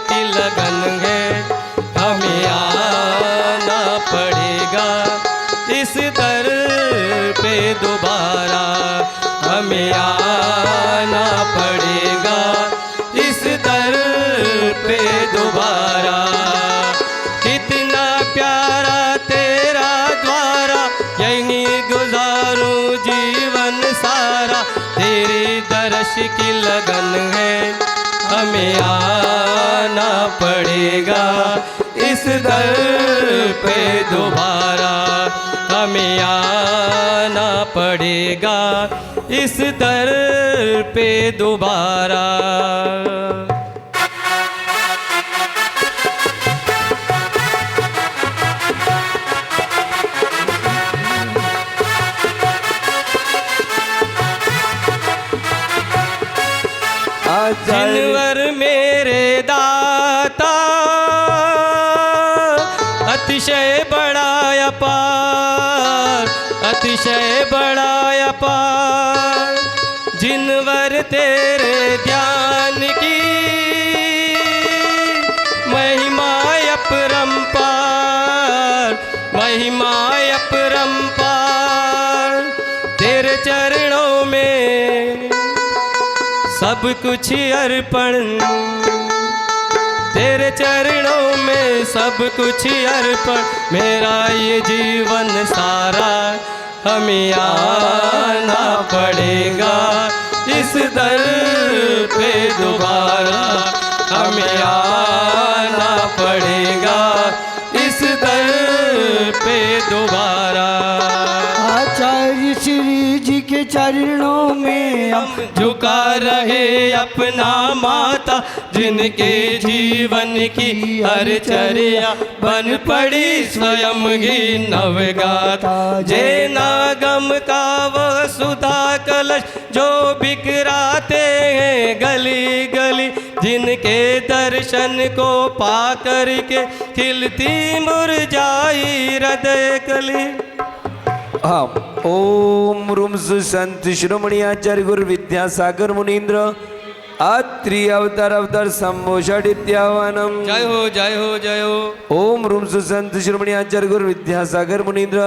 की लगन है, हमें आना पड़ेगा इस दर पे दोबारा, हमें आना पड़ेगा इस दर पे दोबारा। कितना प्यारा तेरा द्वारा, यहीं गुजारूं जीवन सारा, तेरी दर्श की लगन है, हमें आना पड़ेगा इस दर पे दोबारा, हमें आना पड़ेगा इस दर पे दोबारा। जिनवर मेरे दाता अतिशय बड़ा अपार, अतिशय बड़ा अपार, जिनवर तेरे ध्यान की महिमा अपरंपार, महिमा अपरंपार, तेरे चरणों में सब कुछ अर्पण, तेरे चरणों में सब कुछ अर्पण, मेरा ये जीवन सारा, हमें आना पड़ेगा इस दर पे दोबारा, हमें आना पड़ेगा इस दर पे दोबारा। आचार्य श्री जी के चरणों में हम झुका रहे अपना माता, जिनके जीवन की हर चर्या बन पड़ी स्वयं ही नवगाथा। जे नागम का वह सुधा कलश जो बिखराते हैं गली गली, जिनके दर्शन को पा करके खिलती मुरझाई हृदय कली। हाँ, ओम रूम संत शिरोमणि आचार्य गुरु विद्यासागर मुनीन्द्र अत्रि अवतार अवतार संभोषादित्यावानम। जय हो जय हो जय हो। ओम रूम संत शिरोमणि आचार्य गुरु विद्यासागर मुनीन्द्र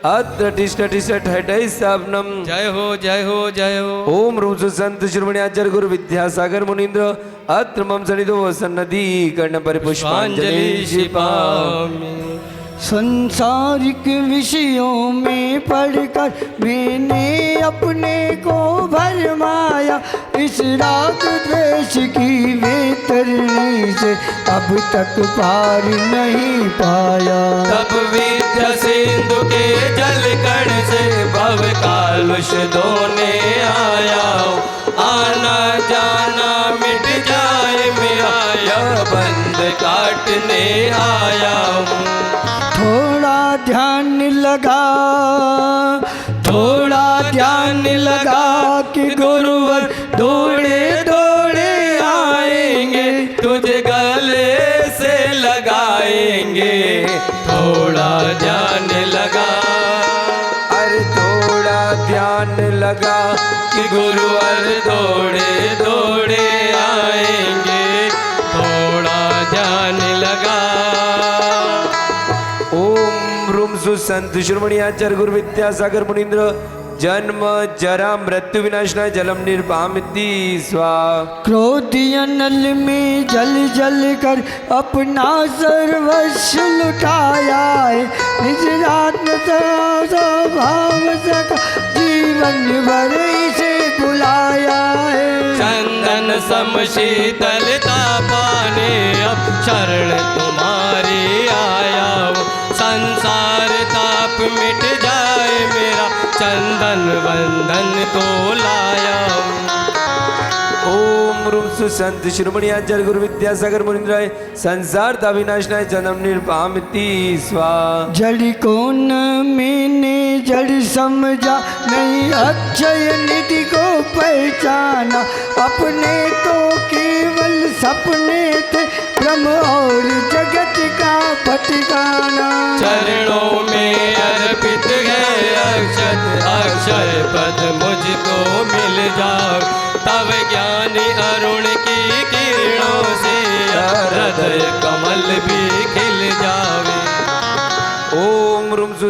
अत्र तिष्ठ तिष्ठ हटै स्थापनम। जय हो जय हो जय हो। ओम रूम संत शिरोमणि आचार्य गुरु विद्यासागर मुनीन्द्र अत्र मम सन्निधो सन्नधि कर्ण परिपुष्पांजलि शिपामि। संसारिक विषयों में पढ़कर मैंने अपने को भरमाया, इस राग द्वेष की वैतरणी से अब तक पार नहीं पाया। तब विद्या सिंधु के जल कण से भव कालुष धोने आया, आना जाना मिट जाए मेरा यह बंध काटने आया। थोड़ा ध्यान लगा, थोड़ा ध्यान लगा कि गुरुवर दौड़े दौड़े आएंगे, तुझे गले से लगाएंगे। थोड़ा ध्यान लगा, अरे थोड़ा ध्यान लगा कि गुरुवर दौड़े दौड़े आएंगे। थोड़ा ध्यान लगा। ओम रूम सुसंत शिरोमणि आचार्य गुरु विद्यासागर मुनीन्द्र जन्म जरा मृत्यु विनाशनाय जलम निर्वामिति स्वाहा। क्रोधिया नल में जल जल कर अपना सर्वस्व लुटाया है, निज आत्म स्वभाव सका जीवन भर इसे बुलाया है। चंदन सम शीतलता पाने अब शरण तुम्हारी आया हूँ, संसार ताप मिट जाए मेरा चंदन वंदन को लाया हूँ। ओम रूम सुसंत शिरोमणि आचार्य गुरु विद्यासागर मुनीन्द्र संसार ता विनाशनाय जन्म निर्वामिति स्वाहा। जड़ को न मैंने जड़ समझा, नहीं अक्षय निधि को पहचाना, अपने तो केवल सपने थे ब्रह्म और जगत का भटकाना। चरणों में अर्पित है अक्षत अक्षय पद मुझको मिल जाओ, तब ज्ञानी अरुण की किरणों से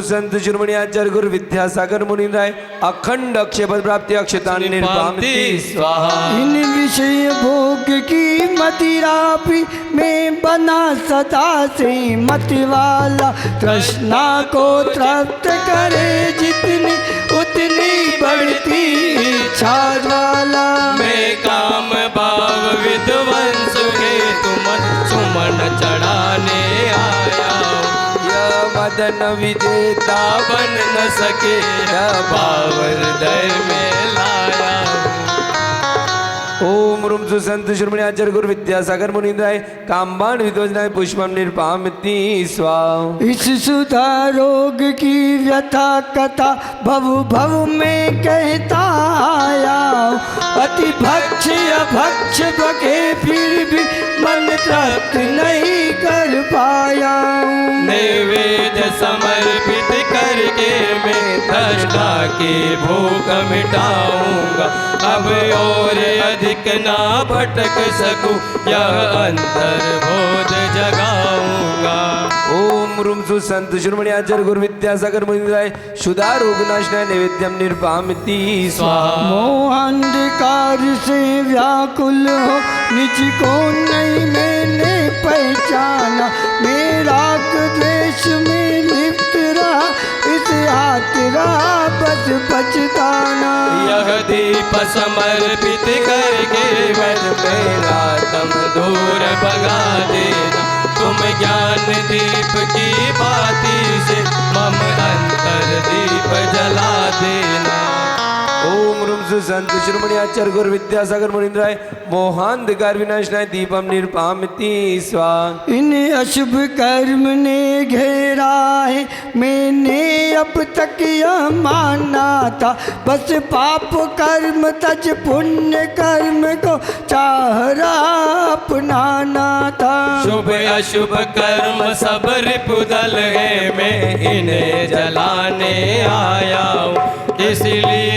सुसंत शिरोमणी आचार्य गुरु विद्यासागर मुनिराय अखंड अक्षयपद प्राप्ति अक्षतानि निर्पामति स्वाहा। इन विषय भोग की मदिरा भी में बना सदा से मत वाला, तृष्णा को तृप्त करे जितनी उतनी बढ़ती इच्छा ज्वाला। मैं काम भाव विध्वंस के तुम सुमन चढ़ाने आया हूँ। यह मदन विजेता बन न सके भाव हृदय में लाया हूँ। ओम रूम सुसंत शिरोमणि आचार्य गुरु विद्यासागर मुनिराय कामबाण विद्वजनाय पुष्पम निर्पामति स्वाहा। इस सुधा रोग की व्यथा कथा भव भव में कहता आया, अति भक्ष अभक्ष बके फिर भी मन तृप्त नहीं कर पाया। नैवेद्य समर्पित करके मैं तृष्णा की भूख मिटाऊंगा। अब और अधिक ना भटक सकूं, यह अंतर्बोध जगाऊंगा। ओम रूम सुसंत शिरोमणि आचार्य गुरु विद्यासागर मुनिराय सुधा रोगनाशनाय नैवेद्यम निर्पामति स्वाहा। मोह अंधकार से व्याकुल हो निज को नहीं मैंने पहचाना, मेरा द्वेष में लिप्त रहा इस हाथ रहा बस पछताना। यह दीप समर्पित करके मन मेरा तम दूर भगा देना। तुम ज्ञान दीप की बाती से मम अंतर दीप जला देना। ओम रूम सुसंत शिरोमणि आचार्य गुरु विद्यासागर मुनिराय मोहांधकार विनाशनाय दीपम निर्पामति स्वाहा। इन अशुभ कर्म ने घेरा है, मैंने अब तक यह माना था, बस पाप कर्म तज पुण्य कर्म को चाह रहा अपनाना था। शुभ अशुभ कर्म सब रिपुदल है, मैं इन्हें जलाने आया हूँ। इसलिए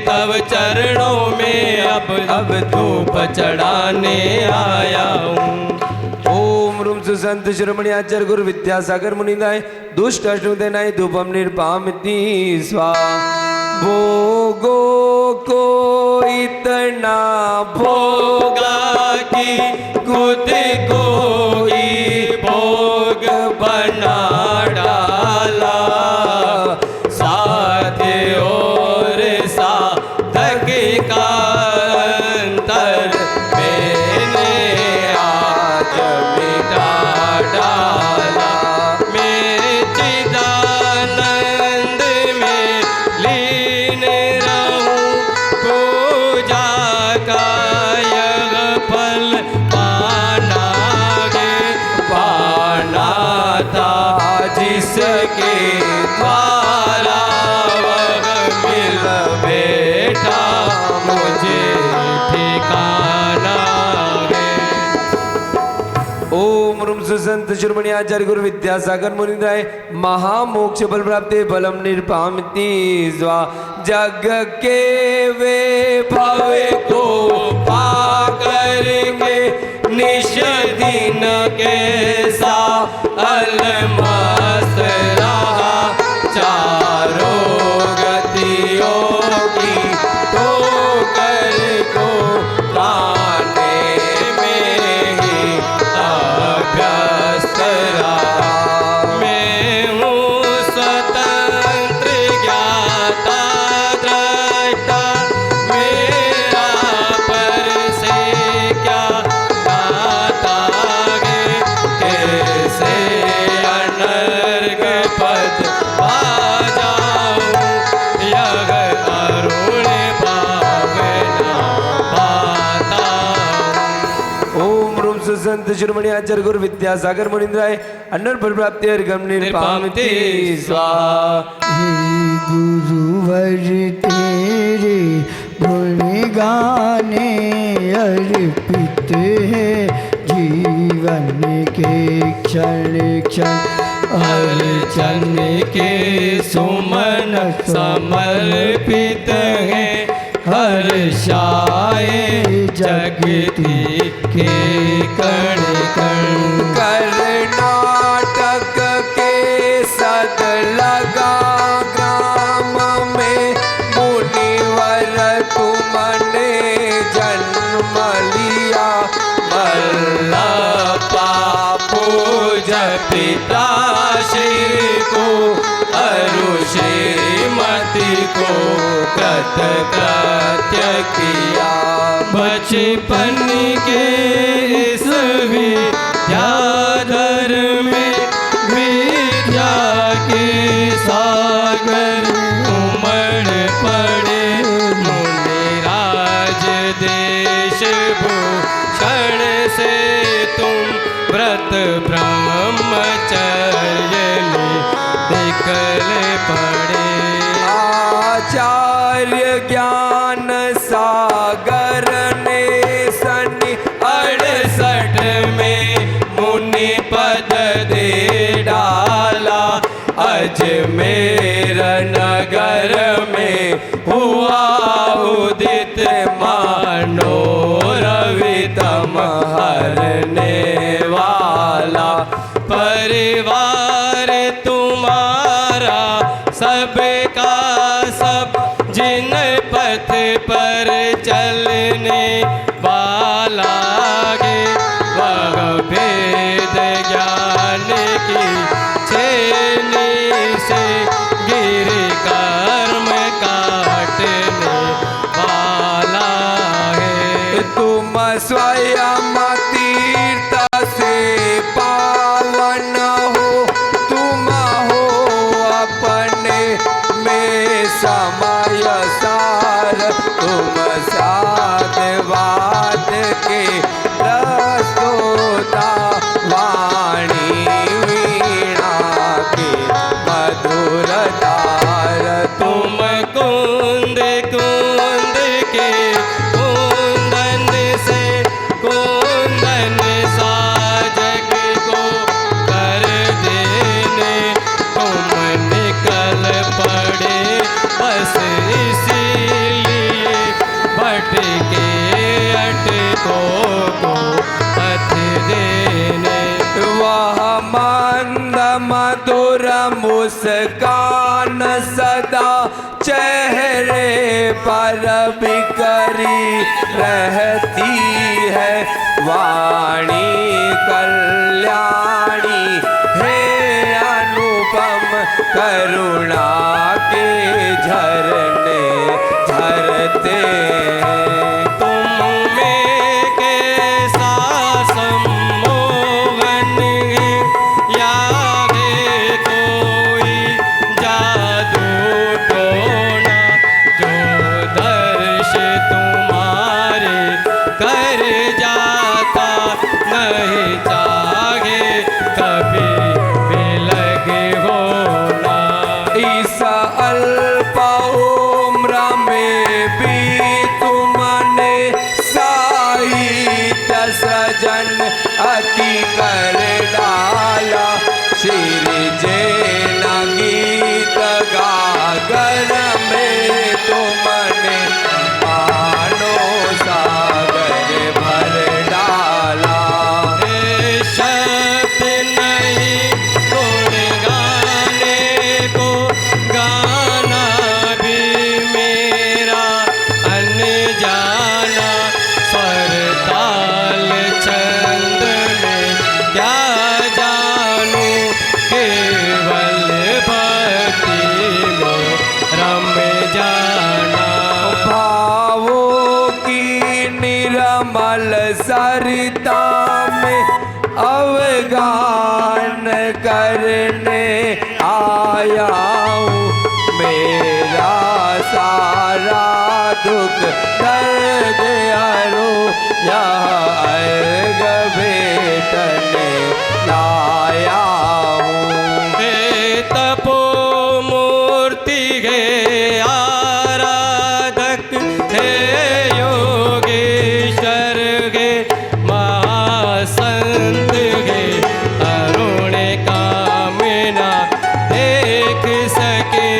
तब चरणों में अब धूप चढ़ाने आया हूँ। ओम रूम सुसंत शिरोमणि आचार्य गुरु विद्यासागर मुनिराय दुष्ट अष्टनाय धूपम निर्पामति स्वाहा। भोगो को इतना भोगा कि खुद को ही भोग बना डाला। साध्य और साधक का अंतर मैंने आज मिटा डाला। मेरे चिदानंद में लीन रहूं, पूजा का यह फल पाना था जिसके द्वारा वह मिल बैठा मुझे ठिकाना है। ओम रूम सुसंत शिरोमणि आचार्य गुरु विद्यासागर मुनिराय महामोक्ष बल प्राप्ति बलम निर्पामति स्वाहा। जग के वे भवे को पाकर के निश दिन कैसा अलमस्त रहा। चारों गतियों की ठोकर को ताने में ही अभ्यस्त रहा। मैं हूँ स्वतंत्र ज्ञाता दृष्टा, मेरा पर से क्या गाता है। कैसे अनर्ग पद पा जाऊं, यह अरुण भावना पाता हूं। ओम रूम सुसंत शिरोमणि आचार्य गुरु विद्यासागर मुनिराय अनर फल प्राप्ति अर्घम निर्पामति स्वाहा। हे गुरुवर तेरे गुण गाने अर्पित है, जीवन के क्षण क्षण अर्चन के सुमन समर्पित है। हर्षाए जगती के कण कण। कर्नाटक के सद लगा को कृत कृत्य किया। बचपन के इस विद्याधर में विद्या के सागर उमड़ पड़े। मुनिराज देश भूषण से तुम व्रत ब्रह्मचर्य में निकल पड़े। आचार्य ज्ञान सागर ने सन 68 में मुनि पद दे डाला। अजमेर नगर में हुआ उदित मानो रवितम हरने वाला। परिवार तुम्हारा सबका सब जिन पथ पर चलने वाला गे। वह वेद ज्ञान की छेनी से गिर कर्म काटने वाला है। तुम स्वयं तीर्थ से पावन हो। तुम हो अपने में समय सार। तुम साधवाद के प्रस्तोता। वाणी वीणा के मधुर तार। तुम कुंद कुंद के कुंदन से कुंदन सा जग को कर देने तुम निकल पड़े। बस इसीलिए भटके अटकों को पथ देने। वह मंद मधुर मुस्कान सदा चेहरे पर बिखरी रहती है। वाणी कल्याणी है अनुपम करुणा के झरने झरते हैं। तुम में कैसा सम्मोहन है या है कोई जादू टोना। जो दर्श तुम्हारे कर जाता नहीं चाहे कभी बिलग होना। इस अल्प उम्र में भी तुमने साहित्य सृजन अति कर डाला। श्री जैन गीत गागर में तुमने मानो सागर भर डाला। शब्द नहीं गुण गाने को गाना भी मेरा अनजाना। स्वर ताल छंद में क्या जानू केवल भक्ति में रम जाना। भावों की निर्मल सरिता में अवगान करने आया हूँ। मेरा सारा दुख दर्द हरो यह अर्घ भेटने लाया हूँ। हे तपो मूर्ति गे आराधक। हे योगेश्वर गे महासंत गे। अरुण कामना देख सके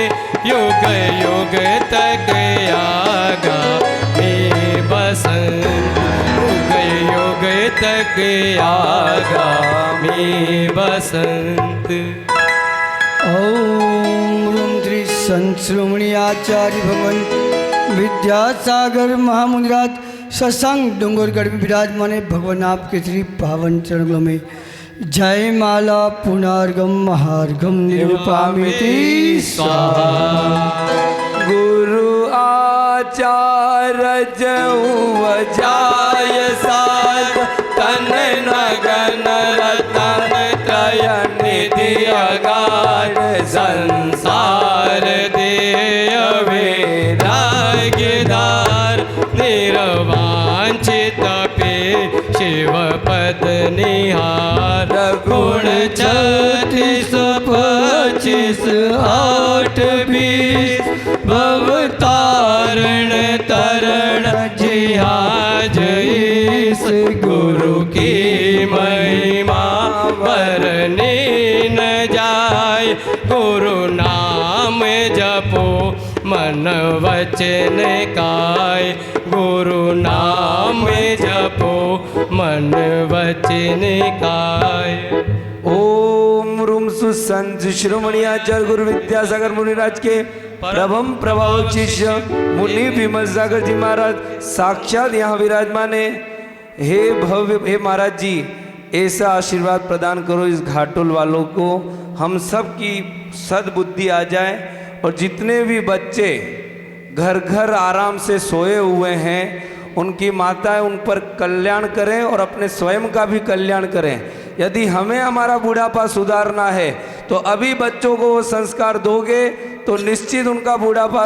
युग युग तक आगा में बसंत। युग युग तक आगा में बसंत। ओम श्री संत श्रोमणी आचार्य भगवान विद्यासागर महामुनिराज सत्संग डूंगरगढ़ में विराजमान है। भगवान आपके श्री पावन चरणों में जय माला पुनर्गम महार्घम निरूपामिति स्वाहा। आचार जाय साध तन नगन रतन त्रय निधि अगाध संसार देय वैराग्यदार निर्वांछित पे शिव पद निहार गुण 36 8 20 भवतारण तरण जिहाज इस गुरु की महिमा वरने न जाय गुरु नाम जपो मन वचन काय गुरु नाम जपो मन वचन काय। ओम रूम सुसंत शिरोमणि आचार्य गुरु विद्यासागर मुनिराज के प्रभम प्रभाव शिष्य मुनि विमल सागर जी महाराज साक्षात यहाँ विराजमान है। हे भव्य हे महाराज जी, ऐसा आशीर्वाद प्रदान करो इस घाटुल वालों को, हम सब की सद्बुद्धि आ जाए और जितने भी बच्चे घर घर आराम से सोए हुए हैं उनकी माताएं उन पर कल्याण करें और अपने स्वयं का भी कल्याण करें। यदि हमें हमारा बुढ़ापा सुधारना है तो अभी बच्चों को वो संस्कार दोगे तो निश्चित उनका बुढ़ापा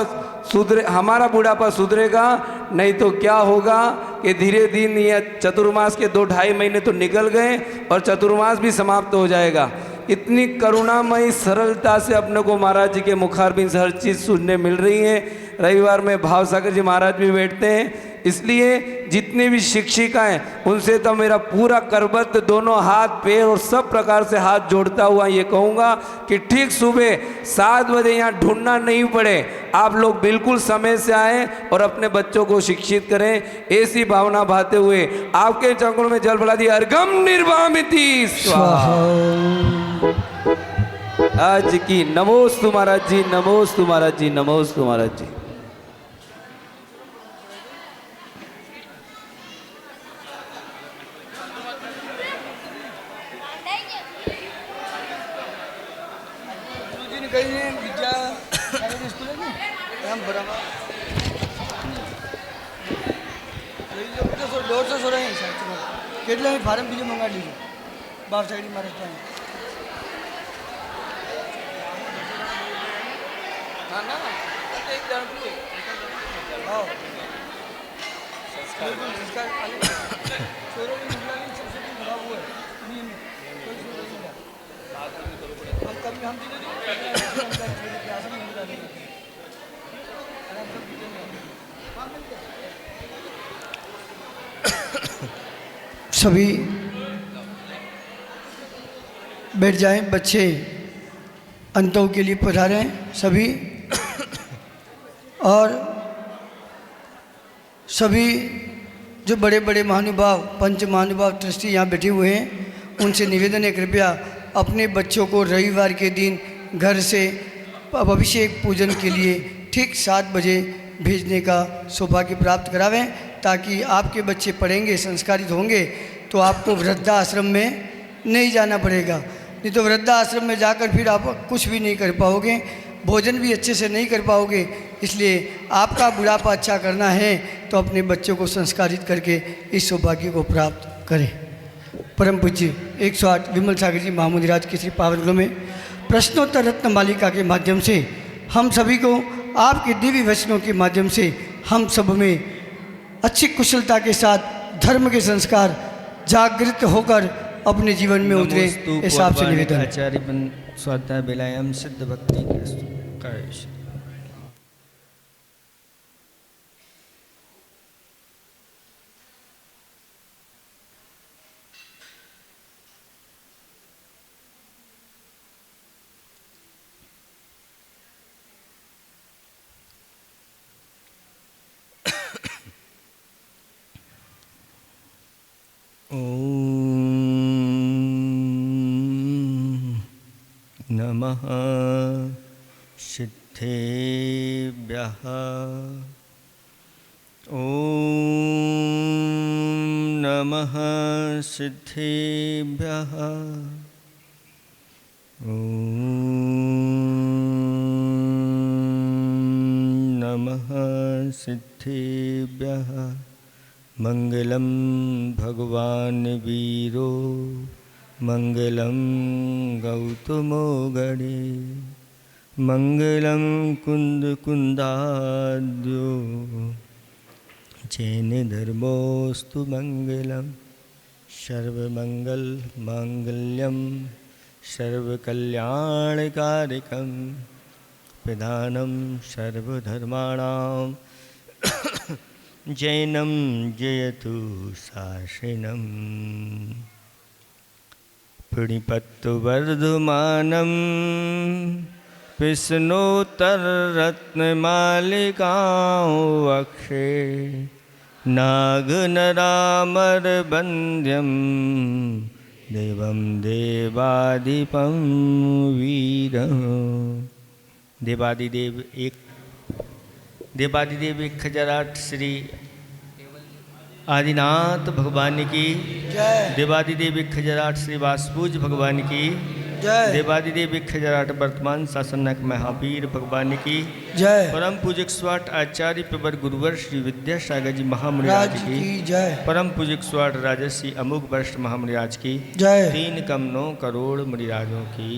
सुधरे, हमारा बुढ़ापा सुधरेगा। नहीं तो क्या होगा कि धीरे धीरे ये चतुर्मास के 2-2.5 महीने तो निकल गए और चतुर्मास भी समाप्त हो जाएगा। इतनी करुणामयी सरलता से अपने को महाराज जी के मुखारबिंद से हर चीज़ सुनने मिल रही है। रविवार में भावसागर जी महाराज भी बैठते हैं, इसलिए जितनी भी शिक्षिकाएं उनसे तो मेरा पूरा करबद्ध दोनों हाथ पैर और सब प्रकार से हाथ जोड़ता हुआ ये कहूँगा कि ठीक सुबह 7 बजे यहाँ ढूंढना नहीं पड़े, आप लोग बिल्कुल समय से आएँ और अपने बच्चों को शिक्षित करें। ऐसी भावना भाते हुए आपके चरणों में जल बढ़ा दी। अर्घम निर्वामिति स्वाहा। आज की नमोस्तु महाराज जी, नमोस्तु महाराज जी, नमोस्तु महाराज जी। विद्या स्कूल है ना बराबर 150 हो रहे हैं કેટલા ફાર્મ બીજું મંગાવી લીધું બાપ સાઈડ મારે ત્યાં ના ના એક જણ પીએ હા સંસ્કાર छोरों की निगरानी सबसे खराब हुआ है नहीं कोई छोड़ नहीं रहा हम कभी हम चीजें सभी बैठ जाएं। बच्चे अंतों के लिए पधारे हैं सभी, और सभी जो बड़े बड़े महानुभाव पंच महानुभाव ट्रस्टी यहाँ बैठे हुए हैं उनसे निवेदन है कृपया अपने बच्चों को रविवार के दिन घर से अभिषेक पूजन के लिए ठीक 7 बजे भेजने का सौभाग्य प्राप्त करावें, ताकि आपके बच्चे पढ़ेंगे संस्कारित होंगे तो आपको वृद्धाश्रम में नहीं जाना पड़ेगा। नहीं तो वृद्धाश्रम में जाकर फिर आप कुछ भी नहीं कर पाओगे, भोजन भी अच्छे से नहीं कर पाओगे। इसलिए आपका बुढ़ापा अच्छा करना है तो अपने बच्चों को संस्कारित करके इस सौभाग्य को प्राप्त करें। परम पूज्य 108 विमल सागर जी महामुनिराज के श्री पावन में प्रश्नोत्तर रत्न मालिका के माध्यम से हम सभी को आपके दिव्य वचनों के माध्यम से हम सब में अच्छी कुशलता के साथ धर्म के संस्कार जागृत होकर अपने जीवन में उतरे, ऐसा आपसे निवेदन। आचार्य स्वाध्याय बेलायाम सिद्ध भक्ति नमः सिद्धेभ्यः। ॐ नमः सिद्धेभ्यः। ॐ नमः सर्वसिद्धिभ्यः मङ्गलं भगवान् वीरो मङ्गलं गौतमो गणे मङ्गलं कुन्दकुन्दाद्यो जैन धर्मोऽस्तु मङ्गलं सर्वमङ्गलमाङ्गल्यं सर्वकल्याणकारिकं प्रधानं सर्वधर्माणां जैनं जयतु शासनं प्रणिपत्तुवर्धमानं विष्णोत्तररत्नमालिकां वक्षे नागनरामरबन्ध्यं देवं देवाधिपं वीरं देवादिदेव 1008 श्री आदिनाथ भगवान की जय देवादिदेव 1008 श्री वासपूज भगवान की जय देवादिदेव 1008 वर्तमान शासनक महावीर भगवान की जय परम पूजक स्वाट आचार्य प्रवर गुरुवर श्री विद्यासागर जी महामुनिराज राज की की जय परम पूजक स्वाट राजर्षि अमुक वरिष्ठ महामुनिराज की जय 3 कम 9 करोड़ मुनिराजों की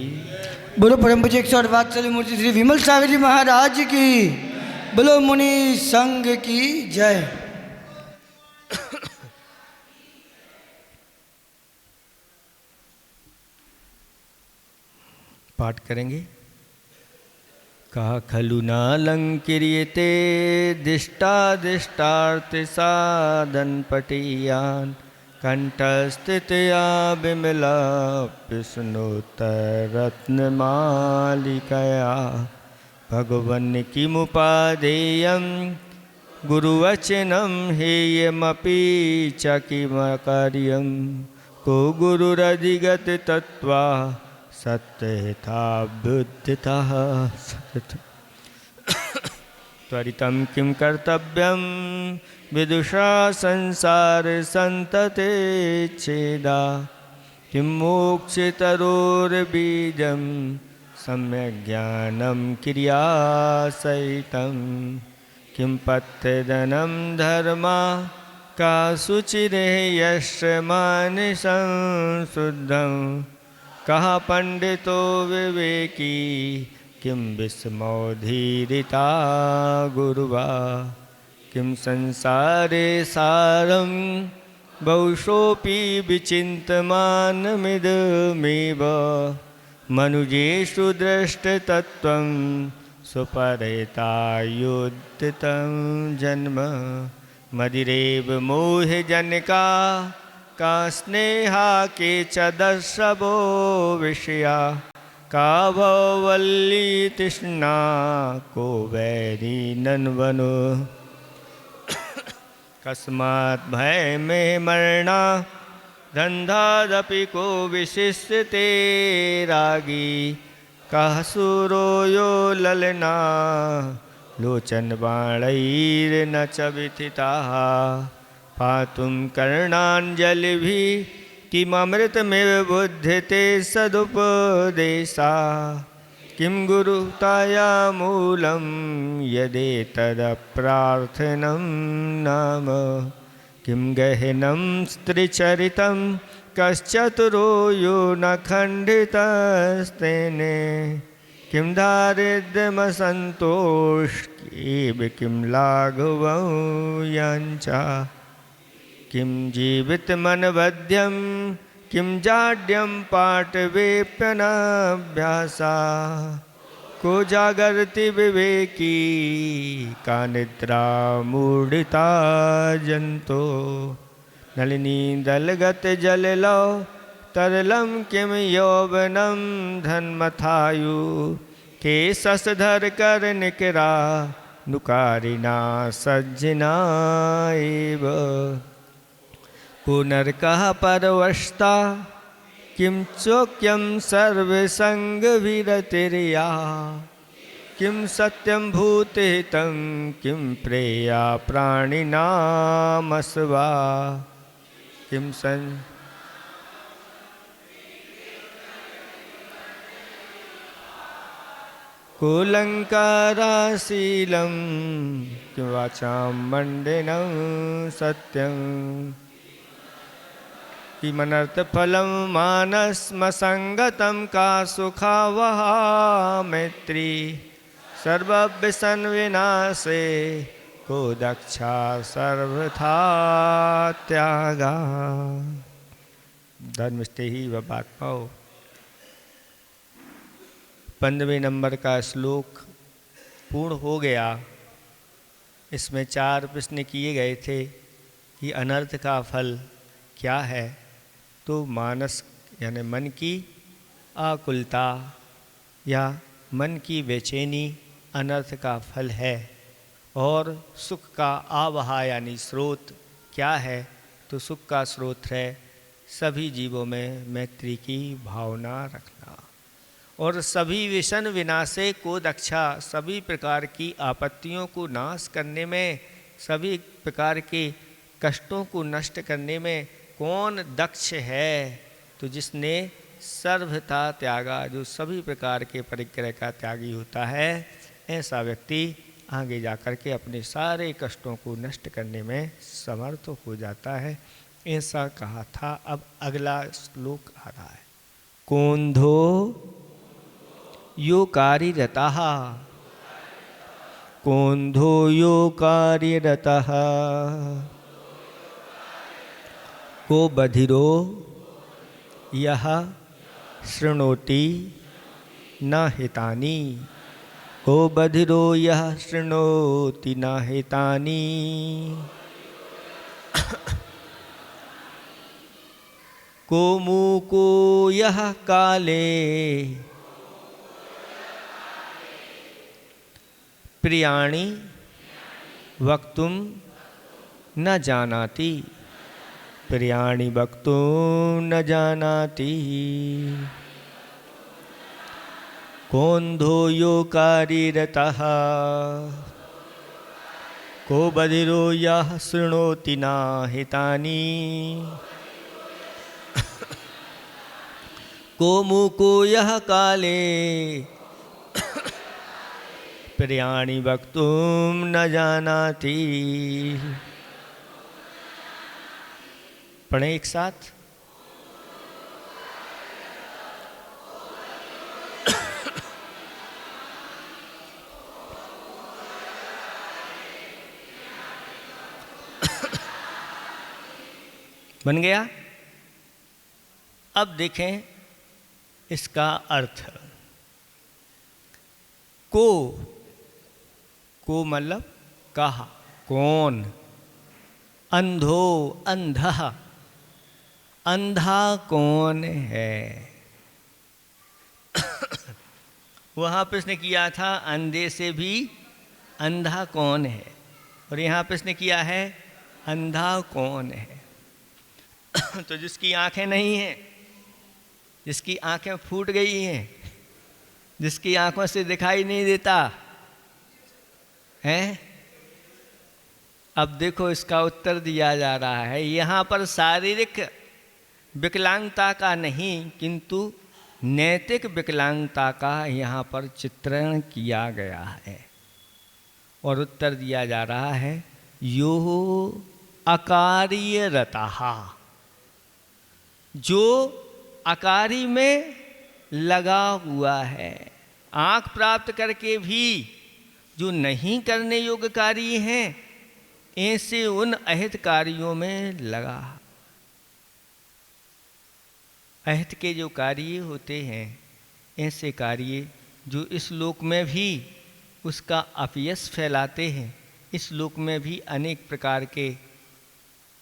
बोलो परम पूज्य 108 वात्सल्य मूर्ति श्री विमल सागर जी महाराज की बोलो मुनि संघ की जय। पाठ करेंगे। कहा खलु नालंक्रियते दिष्टादिष्टार्थ साधन पटीयान कंठस्थितया विमला विष्णुतरत्नमालिकया भगवन् किमुपादेयं गुरुवचनं हेयमपि च किमकार्यं को गुरुरधिगत तत्त्वा सत्यथा बुद्धितः त्वरितं किं कर्तव्यं विदुषा संसार संतते छेदा किं मोक्षतरोर्बीजं सम्यक् ज्ञानं क्रियासहितं किं पथ्यदनं धर्मा का शुचिरे यस्य मानसं शुद्धं कहा पंडितो विवेकी किं विस्मौधीरिता गुरुवा किं संसारे सारं बहुशोऽपि विचिन्तमानमिदमेव मनुजेषु दृष्टतत्त्वं सुपरेतायुद्धितं जन्म मदिरेव मोहजनका का स्नेहा के च दर्शवो विषया का भवल्ली तृष्णा को वैरी नन्वनो कस्मात् भय में मरना धन्धादपि को विशिष्यते रागी कः सुरो यो ललना लोचन बाणैर्न च विथिताः पातुं कर्णाञ्जलिभिः किममृतमिव बुध्यते सदुपदेशा किं गुरुताया मूलं यदेतदप्रार्थनं नाम किं गहनं स्त्रीचरितं कश्चतुरो यो न खण्डितस्तेने किं दारिद्र्यमसन्तोषेव किं लाघवं याञ्चा किं जीवितमनवध्यं किं जाड्यं पाटवेप्यनाभ्यासा को जागर्ति विवेकी का निद्रा मूढ़ता जंतो नलिनी दलगत जललो तरलं किं यौवनं धन्मथायु के ससधर कर निकरा नुकारिना सज्जना एव पुनर्कः परवशता किं चोक्यं सर्वसंगविरतिर्या किं सत्यं भूतहितं किं प्रेया प्राणिनामस्वा किं सन् कुलङ्काराशीलं वाचां मण्डिनं सत्यं किमनर्थफलं मानसमसङ्गतं का सुखावहा मैत्री सर्वव्यसनविनाशे को दक्षा सर्वथा त्यागा। धर्मस्ते ही व बात पाओ। 15वें नंबर का श्लोक पूर्ण हो गया। इसमें 4 प्रश्न किए गए थे कि अनर्थ का फल क्या है। तो मानस यानी मन की आकुलता या मन की बेचैनी अनर्थ का फल है। और सुख का आवहा यानी स्रोत क्या है। तो सुख का स्रोत है सभी जीवों में मैत्री की भावना रखना और सभी विषण विनाशे को दक्षा, सभी प्रकार की आपत्तियों को नाश करने में, सभी प्रकार के कष्टों को नष्ट करने में कौन दक्ष है। तो जिसने सर्वथा त्यागा, जो सभी प्रकार के परिग्रह का त्यागी होता है, ऐसा व्यक्ति आगे जाकर के अपने सारे कष्टों को नष्ट करने में समर्थ हो जाता है। ऐसा कहा था। अब अगला श्लोक आ रहा है। कोंधो यो कार्यरतः, कोंधो यो कार्यरतः, को बधिरो यह शृणोति न हितानि, को बधिरो यह शृणोति न हितानि। को मूको यह काले प्रियाणि वक्तुं न जानाति, प्रियाणि वक्तुं न जानाति। कोंधो यो कार्यरतः, को बधिरो यः शृणोति न हितानि, को मूको यः काले प्रियाणि वक्तुं न जानाति। पढ़ें एक साथ। बन गया। अब देखें इसका अर्थ। को मतलब कहा, कौन। अंधो अंधा, अंधा कौन है। वहाँ प्रश्न किया था अंधे से भी अंधा कौन है, और यहाँ प्रश्न किया है अंधा कौन है। तो जिसकी आंखें नहीं हैं, जिसकी आंखें फूट गई हैं, जिसकी आंखों से दिखाई नहीं देता है। अब देखो इसका उत्तर दिया जा रहा है। यहाँ पर शारीरिक विकलांगता का नहीं किंतु नैतिक विकलांगता का यहाँ पर चित्रण किया गया है। और उत्तर दिया जा रहा है यो अकार्यरतः, जो अकारी में लगा हुआ है। आँख प्राप्त करके भी जो नहीं करने योग्य कार्य हैं, ऐसे उन अहित कार्यों में लगा। अहित के जो कार्य होते हैं, ऐसे कार्य जो इस लोक में भी उसका अपयश फैलाते हैं, इस लोक में भी अनेक प्रकार के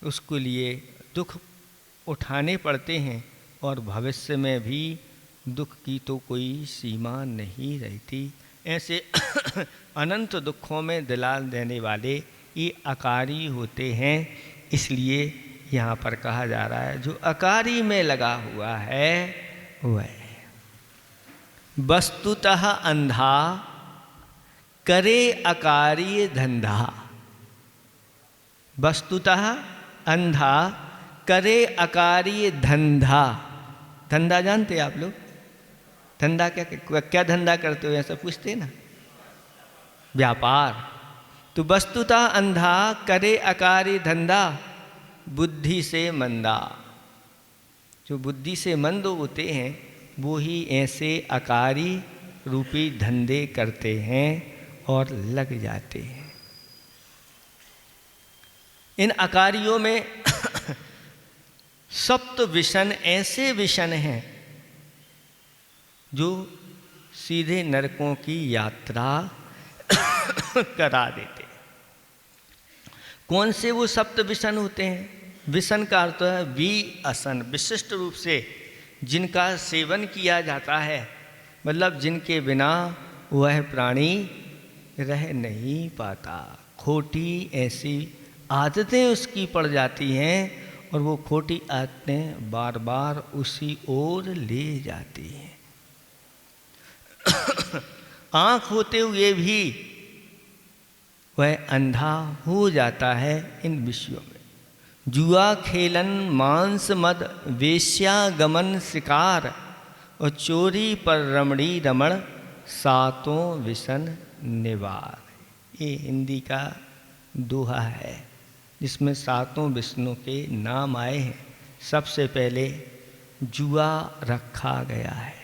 उसके लिए दुख उठाने पड़ते हैं, और भविष्य में भी दुख की तो कोई सीमा नहीं रहती। ऐसे अनंत दुखों में दिलाल देने वाले ये अकारी होते हैं। इसलिए यहाँ पर कहा जा रहा है जो अकारी में लगा हुआ है वह वस्तुतः अंधा करे अकारी धंधा। वस्तुतः अंधा करे अकारी धंधा। धंधा जानते आप लोग? धंधा क्या धंधा करते हो ऐसा पूछते ना, व्यापार। तो वस्तुतः अंधा करे अकारी धंधा बुद्धि से मंदा। जो बुद्धि से मंद होते हैं वो ही ऐसे अकारी रूपी धंधे करते हैं और लग जाते हैं। इन अकारियों में सप्त विषण ऐसे विषण हैं जो सीधे नरकों की यात्रा करा देते हैं। कौन से वो सप्त विषण होते हैं? विषण का अर्थ है विअसन, विशिष्ट रूप से जिनका सेवन किया जाता है, मतलब जिनके बिना वह प्राणी रह नहीं पाता। खोटी ऐसी आदतें उसकी पड़ जाती हैं और वो खोटी आदतें बार बार उसी ओर ले जाती हैं। आँख होते हुए भी वह अंधा हो जाता है इन विषयों में। जुआ खेलन, मांस मद, वेश्यागमन, शिकार और चोरी पर रमणी रमण, सातों विषण निवार। ये हिंदी का दोहा है जिसमें सातों विष्णु के नाम आए हैं। सबसे पहले जुआ रखा गया है।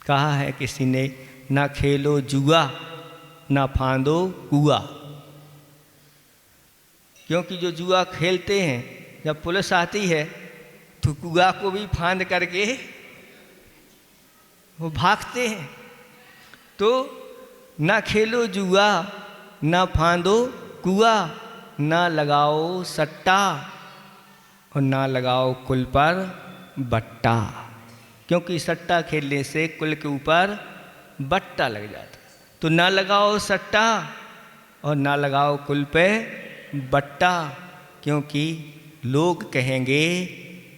कहा है किसी ने, ना खेलो जुआ ना फांदो कुआ। क्योंकि जो जुआ खेलते हैं जब पुलिस आती है तो कुआ को भी फांद करके वो भागते हैं। तो ना खेलो जुआ ना फांदो कुआ, ना लगाओ सट्टा और ना लगाओ कुल पर बट्टा। क्योंकि सट्टा खेलने से कुल के ऊपर बट्टा लग जाता है। तो ना लगाओ सट्टा और ना लगाओ कुल पे बट्टा, क्योंकि लोग कहेंगे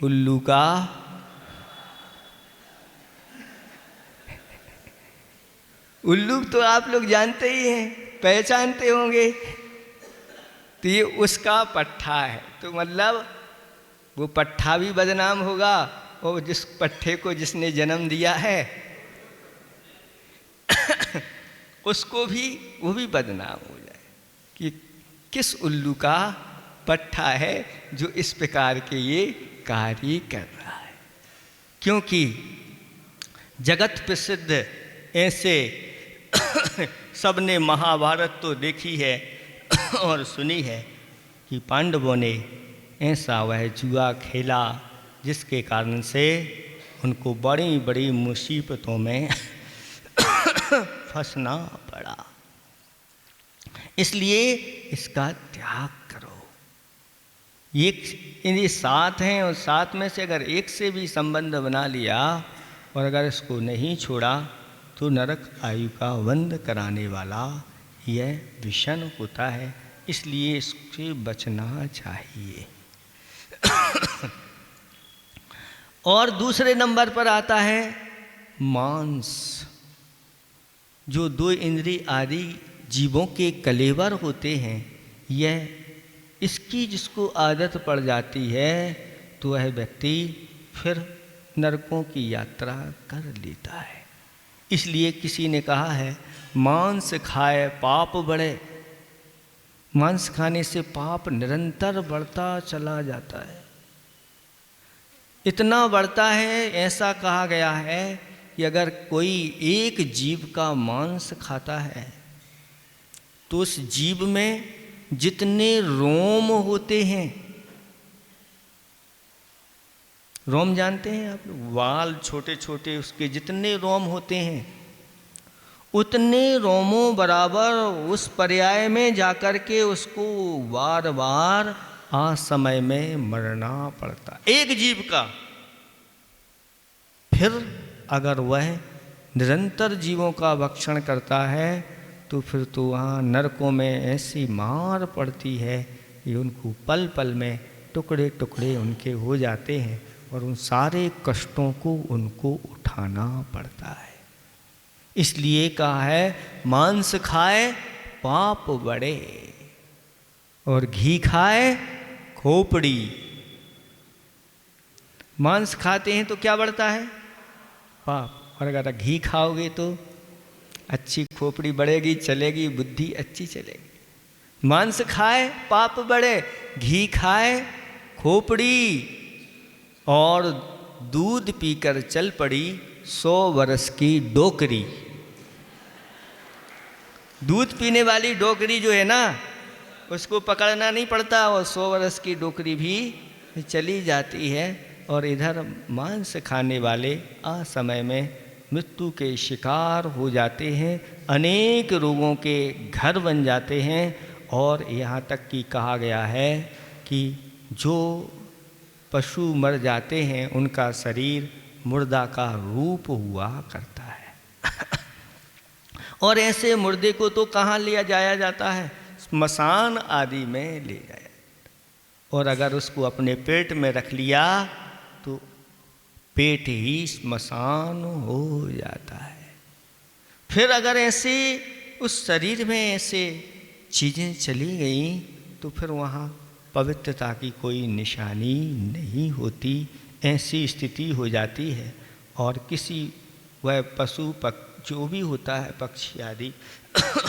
उल्लू का उल्लू तो आप लोग जानते ही हैं, पहचानते होंगे। तो ये उसका पट्ठा है। तो मतलब वो पट्ठा भी बदनाम होगा और जिस पट्ठे को जिसने जन्म दिया है उसको भी वो भी बदनाम हो जाए कि किस उल्लू का पट्ठा है जो इस प्रकार के ये कार्य कर रहा है। क्योंकि जगत प्रसिद्ध ऐसे सबने महाभारत तो देखी है और सुनी है कि पांडवों ने ऐसा वह जुआ खेला जिसके कारण से उनको बड़ी बड़ी मुसीबतों में फंसना पड़ा। इसलिए इसका त्याग करो। ये सात हैं और सात में से अगर एक से भी संबंध बना लिया और अगर इसको नहीं छोड़ा तो नरक आयु का बंद कराने वाला यह विषण होता है। इसलिए इससे बचना चाहिए। और दूसरे नंबर पर आता है मांस। जो दो इंद्रिय आदि जीवों के कलेवर होते हैं, यह इसकी जिसको आदत पड़ जाती है तो वह व्यक्ति फिर नरकों की यात्रा कर लेता है। इसलिए किसी ने कहा है मांस खाए पाप बढ़े। मांस खाने से पाप निरंतर बढ़ता चला जाता है। इतना बढ़ता है, ऐसा कहा गया है कि अगर कोई एक जीव का मांस खाता है तो उस जीव में जितने रोम होते हैं, रोम जानते हैं आप लोग, वाल छोटे छोटे, उसके जितने रोम होते हैं उतने रोमों बराबर उस पर्याय में जाकर के उसको बार बार समय में मरना पड़ता एक जीव का। फिर अगर वह निरंतर जीवों का भक्षण करता है तो फिर तो वहाँ नरकों में ऐसी मार पड़ती है कि उनको पल पल में टुकड़े टुकड़े उनके हो जाते हैं और उन सारे कष्टों को उनको उठाना पड़ता है। इसलिए कहा है मांस खाए पाप बढ़े और घी खाए खोपड़ी। मांस खाते हैं तो क्या बढ़ता है? पाप। और अगर घी खाओगे तो अच्छी खोपड़ी बढ़ेगी, चलेगी, बुद्धि अच्छी चलेगी। मांस खाए पाप बढ़े, घी खाए खोपड़ी, और दूध पीकर चल पड़ी 100 वर्ष की डोकरी। दूध पीने वाली डोकरी जो है ना, उसको पकड़ना नहीं पड़ता, और 100 वर्ष की डोकरी भी चली जाती है। और इधर मांस खाने वाले असमय में मृत्यु के शिकार हो जाते हैं, अनेक रोगों के घर बन जाते हैं। और यहाँ तक कि कहा गया है कि जो पशु मर जाते हैं उनका शरीर मुर्दा का रूप हुआ करता है। और ऐसे मुर्दे को तो कहाँ लिया जाया जाता है? स्मशान आदि में ले जाया जाता है। और अगर उसको अपने पेट में रख लिया तो पेट ही स्मशान हो जाता है। फिर अगर ऐसे उस शरीर में ऐसे चीज़ें चली गई तो फिर वहाँ पवित्रता की कोई निशानी नहीं होती, ऐसी स्थिति हो जाती है। और किसी वह पशु जो भी होता है, पक्षी आदि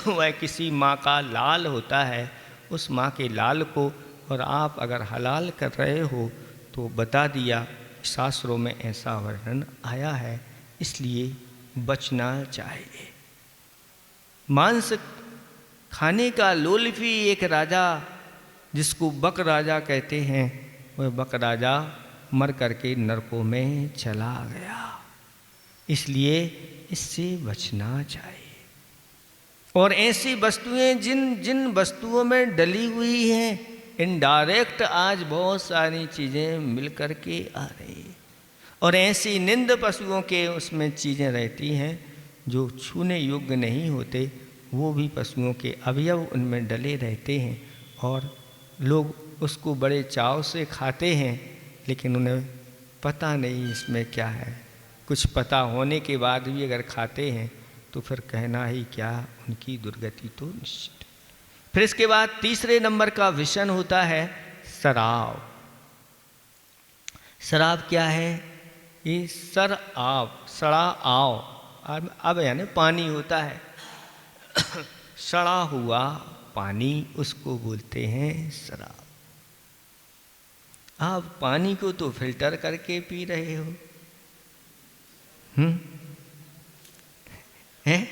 वह किसी माँ का लाल होता है, उस माँ के लाल को और आप अगर हलाल कर रहे हो तो बता दिया, शास्त्रों में ऐसा वर्णन आया है, इसलिए बचना चाहिए। मांस खाने का लोलपी एक राजा, जिसको बक राजा कहते हैं, वह बक राजा मर करके नरकों में चला गया। इसलिए इससे बचना चाहिए। और ऐसी वस्तुएं जिन वस्तुओं में डली हुई हैं, इनडायरेक्ट आज बहुत सारी चीज़ें मिल कर के आ रही हैं। और ऐसी निंद पशुओं के उसमें चीज़ें रहती हैं जो छूने योग्य नहीं होते, वो भी पशुओं के अवयव उनमें डले रहते हैं। और लोग उसको बड़े चाव से खाते हैं, लेकिन उन्हें पता नहीं इसमें क्या है। कुछ पता होने के बाद भी अगर खाते हैं तो फिर कहना ही क्या, उनकी दुर्गति तो निश्चित। फिर इसके बाद तीसरे नंबर का विषय होता है शराब। शराब क्या है? ये सड़ा आव अब यानी पानी होता है, सड़ा हुआ पानी, उसको बोलते हैं शराब। आप पानी को तो फिल्टर करके पी रहे हो, हैं?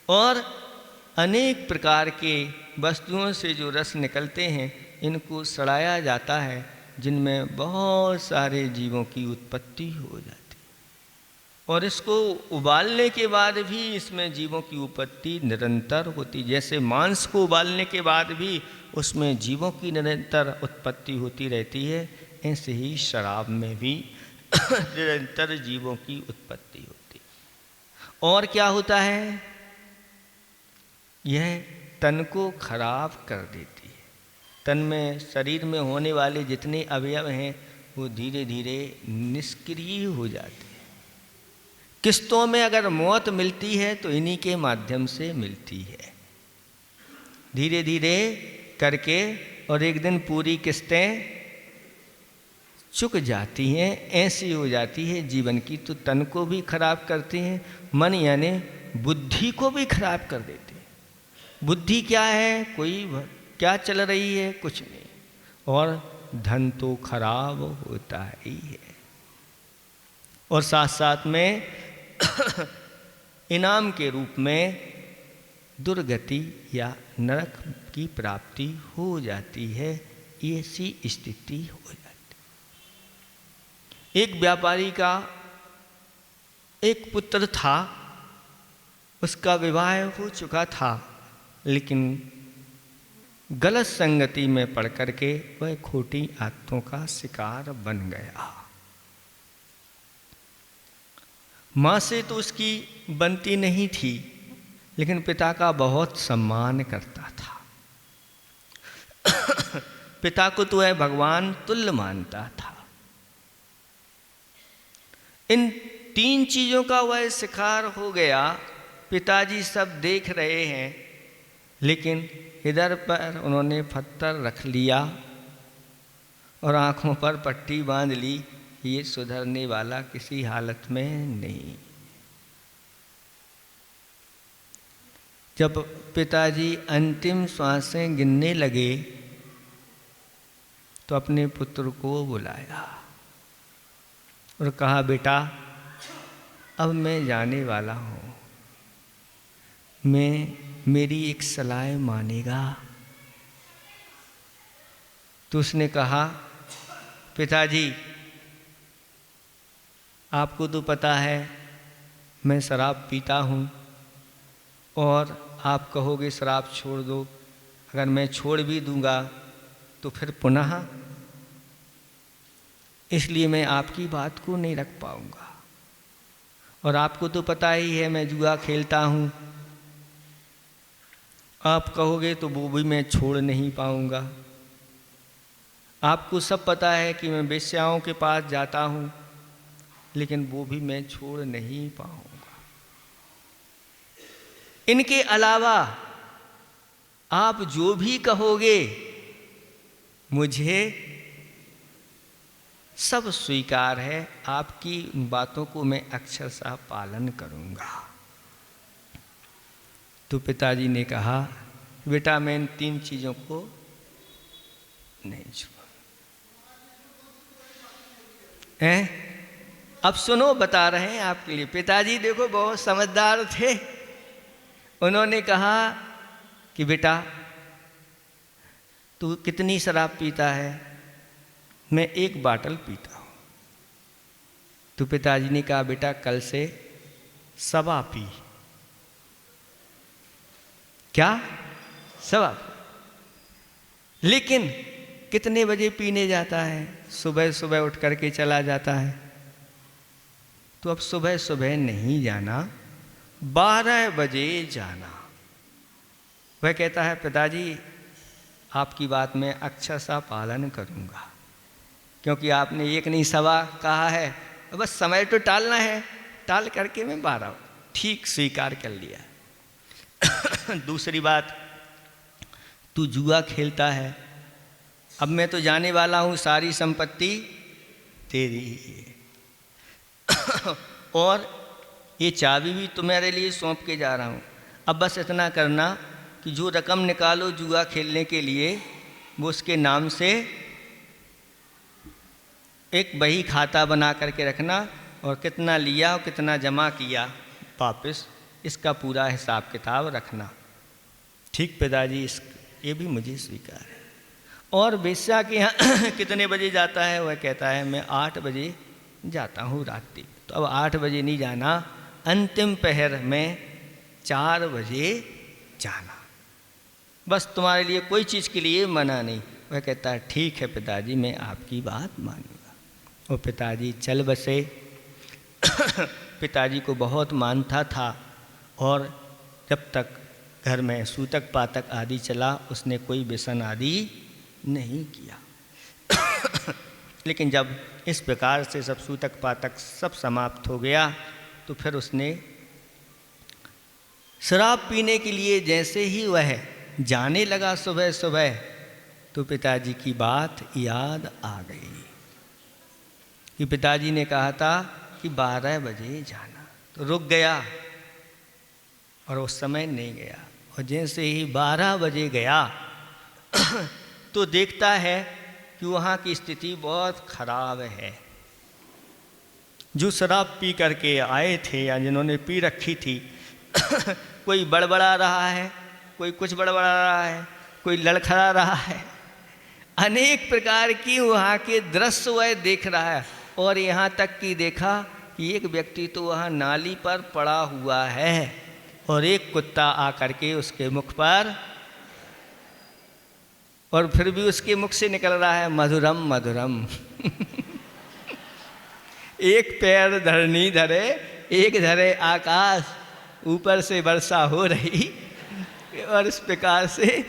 और अनेक प्रकार के वस्तुओं से जो रस निकलते हैं, इनको सड़ाया जाता है, जिनमें बहुत सारे जीवों की उत्पत्ति हो जाती है। और इसको उबालने के बाद भी इसमें जीवों की उत्पत्ति निरंतर होती। जैसे मांस को उबालने के बाद भी उसमें जीवों की निरंतर उत्पत्ति होती रहती है, ऐसे ही शराब में भी निरंतर जीवों की उत्पत्ति होती है। और क्या होता है? यह तन को खराब कर देती है। तन में, शरीर में होने वाले जितने अवयव हैं वो धीरे धीरे निष्क्रिय हो जाते हैं। किस्तों में अगर मौत मिलती है तो इन्हीं के माध्यम से मिलती है, धीरे धीरे करके। और एक दिन पूरी किस्तें चुक जाती हैं, ऐसी हो जाती है जीवन की। तो तन को भी खराब करती हैं, मन यानी बुद्धि को भी खराब कर देती है। बुद्धि क्या है? कोई क्या चल रही है? कुछ नहीं। और धन तो खराब होता ही है। और साथ साथ में इनाम के रूप में दुर्गति या नरक की प्राप्ति हो जाती है। ऐसी स्थिति हो जाती। एक व्यापारी का एक पुत्र था, उसका विवाह हो चुका था, लेकिन गलत संगति में पड़ करके वह खोटी आदतों का शिकार बन गया। माँ से तो उसकी बनती नहीं थी, लेकिन पिता का बहुत सम्मान करता था। पिता को तो वह भगवान तुल्य मानता था। इन 3 चीज़ों का वह शिकार हो गया। पिताजी सब देख रहे हैं, लेकिन इधर पर उन्होंने पत्थर रख लिया और आँखों पर पट्टी बांध ली। ये सुधरने वाला किसी हालत में नहीं। जब पिताजी अंतिम सांसें गिनने लगे तो अपने पुत्र को बुलाया और कहा, बेटा अब मैं जाने वाला हूँ, मेरी एक सलाह मानेगा? तो उसने कहा, पिताजी आपको तो पता है मैं शराब पीता हूँ और आप कहोगे शराब छोड़ दो, अगर मैं छोड़ भी दूंगा तो फिर पुनः, इसलिए मैं आपकी बात को नहीं रख पाऊंगा। और आपको तो पता ही है मैं जुआ खेलता हूँ, आप कहोगे तो वो भी मैं छोड़ नहीं पाऊंगा। आपको सब पता है कि मैं वेश्याओं के पास जाता हूँ, लेकिन वो भी मैं छोड़ नहीं पाऊंगा। इनके अलावा आप जो भी कहोगे मुझे सब स्वीकार है, आपकी उन बातों को मैं अक्षरशः पालन करूंगा। तो पिताजी ने कहा, बेटा मैं इन 3 चीज़ों को नहीं छूऊंगा। अब सुनो, बता रहे हैं आपके लिए। पिताजी देखो बहुत समझदार थे। उन्होंने कहा कि बेटा तू कितनी शराब पीता है? मैं 1 बाटल पीता हूँ। तो पिताजी ने कहा, बेटा कल से 1.25 पी। क्या? 1.25? लेकिन कितने बजे पीने जाता है? सुबह सुबह उठ करके चला जाता है। तो अब सुबह सुबह नहीं जाना, 12 बजे जाना। वह कहता है, पिताजी आपकी बात में अक्षरशः पालन करूंगा, क्योंकि आपने 1 नहीं 1.25 कहा है, बस समय तो टालना है, टाल करके मैं 12। ठीक, स्वीकार कर लिया। दूसरी बात, तू जुआ खेलता है, अब मैं तो जाने वाला हूँ, सारी संपत्ति तेरी है और ये चाबी भी तुम्हारे लिए सौंप के जा रहा हूँ। अब बस इतना करना कि जो रकम निकालो जुआ खेलने के लिए, वो उसके नाम से एक बही खाता बना करके रखना, और कितना लिया और कितना जमा किया वापस, इसका पूरा हिसाब किताब रखना। ठीक पिताजी, ये भी मुझे स्वीकार है। और वेश्या के यहाँ कितने बजे जाता है? वह कहता है, मैं 8 बजे जाता हूँ रात्रि। तो अब 8 बजे नहीं जाना, अंतिम पहर में 4 बजे जाना। बस तुम्हारे लिए कोई चीज़ के लिए मना नहीं। वह कहता है, ठीक है पिताजी, मैं आपकी बात मानूंगा। और पिताजी चल बसे। पिताजी को बहुत मानता था, और जब तक घर में सूतक पातक आदि चला, उसने कोई व्यसन आदि नहीं किया। लेकिन जब इस प्रकार से सब सूतक पातक सब समाप्त हो गया, तो फिर उसने शराब पीने के लिए जैसे ही वह जाने लगा सुबह सुबह, तो पिताजी की बात याद आ गई कि पिताजी ने कहा था कि 12 बजे जाना। तो रुक गया और उस समय नहीं गया। और जैसे ही 12 बजे गया तो देखता है कि वहाँ की स्थिति बहुत खराब है। जो शराब पी करके आए थे या जिन्होंने पी रखी थी, कोई बड़बड़ा रहा है, कोई कुछ बड़बड़ा रहा है, कोई लड़खड़ा रहा है, अनेक प्रकार की वहाँ के दृश्य वह देख रहा है। और यहाँ तक कि देखा कि एक व्यक्ति तो वहाँ नाली पर पड़ा हुआ है और एक कुत्ता आकर के उसके मुख पर, और फिर भी उसके मुख से निकल रहा है मधुरम मधुरम। एक पैर धरनी धरे, एक धरे आकाश, ऊपर से वर्षा हो रही। और इस प्रकार से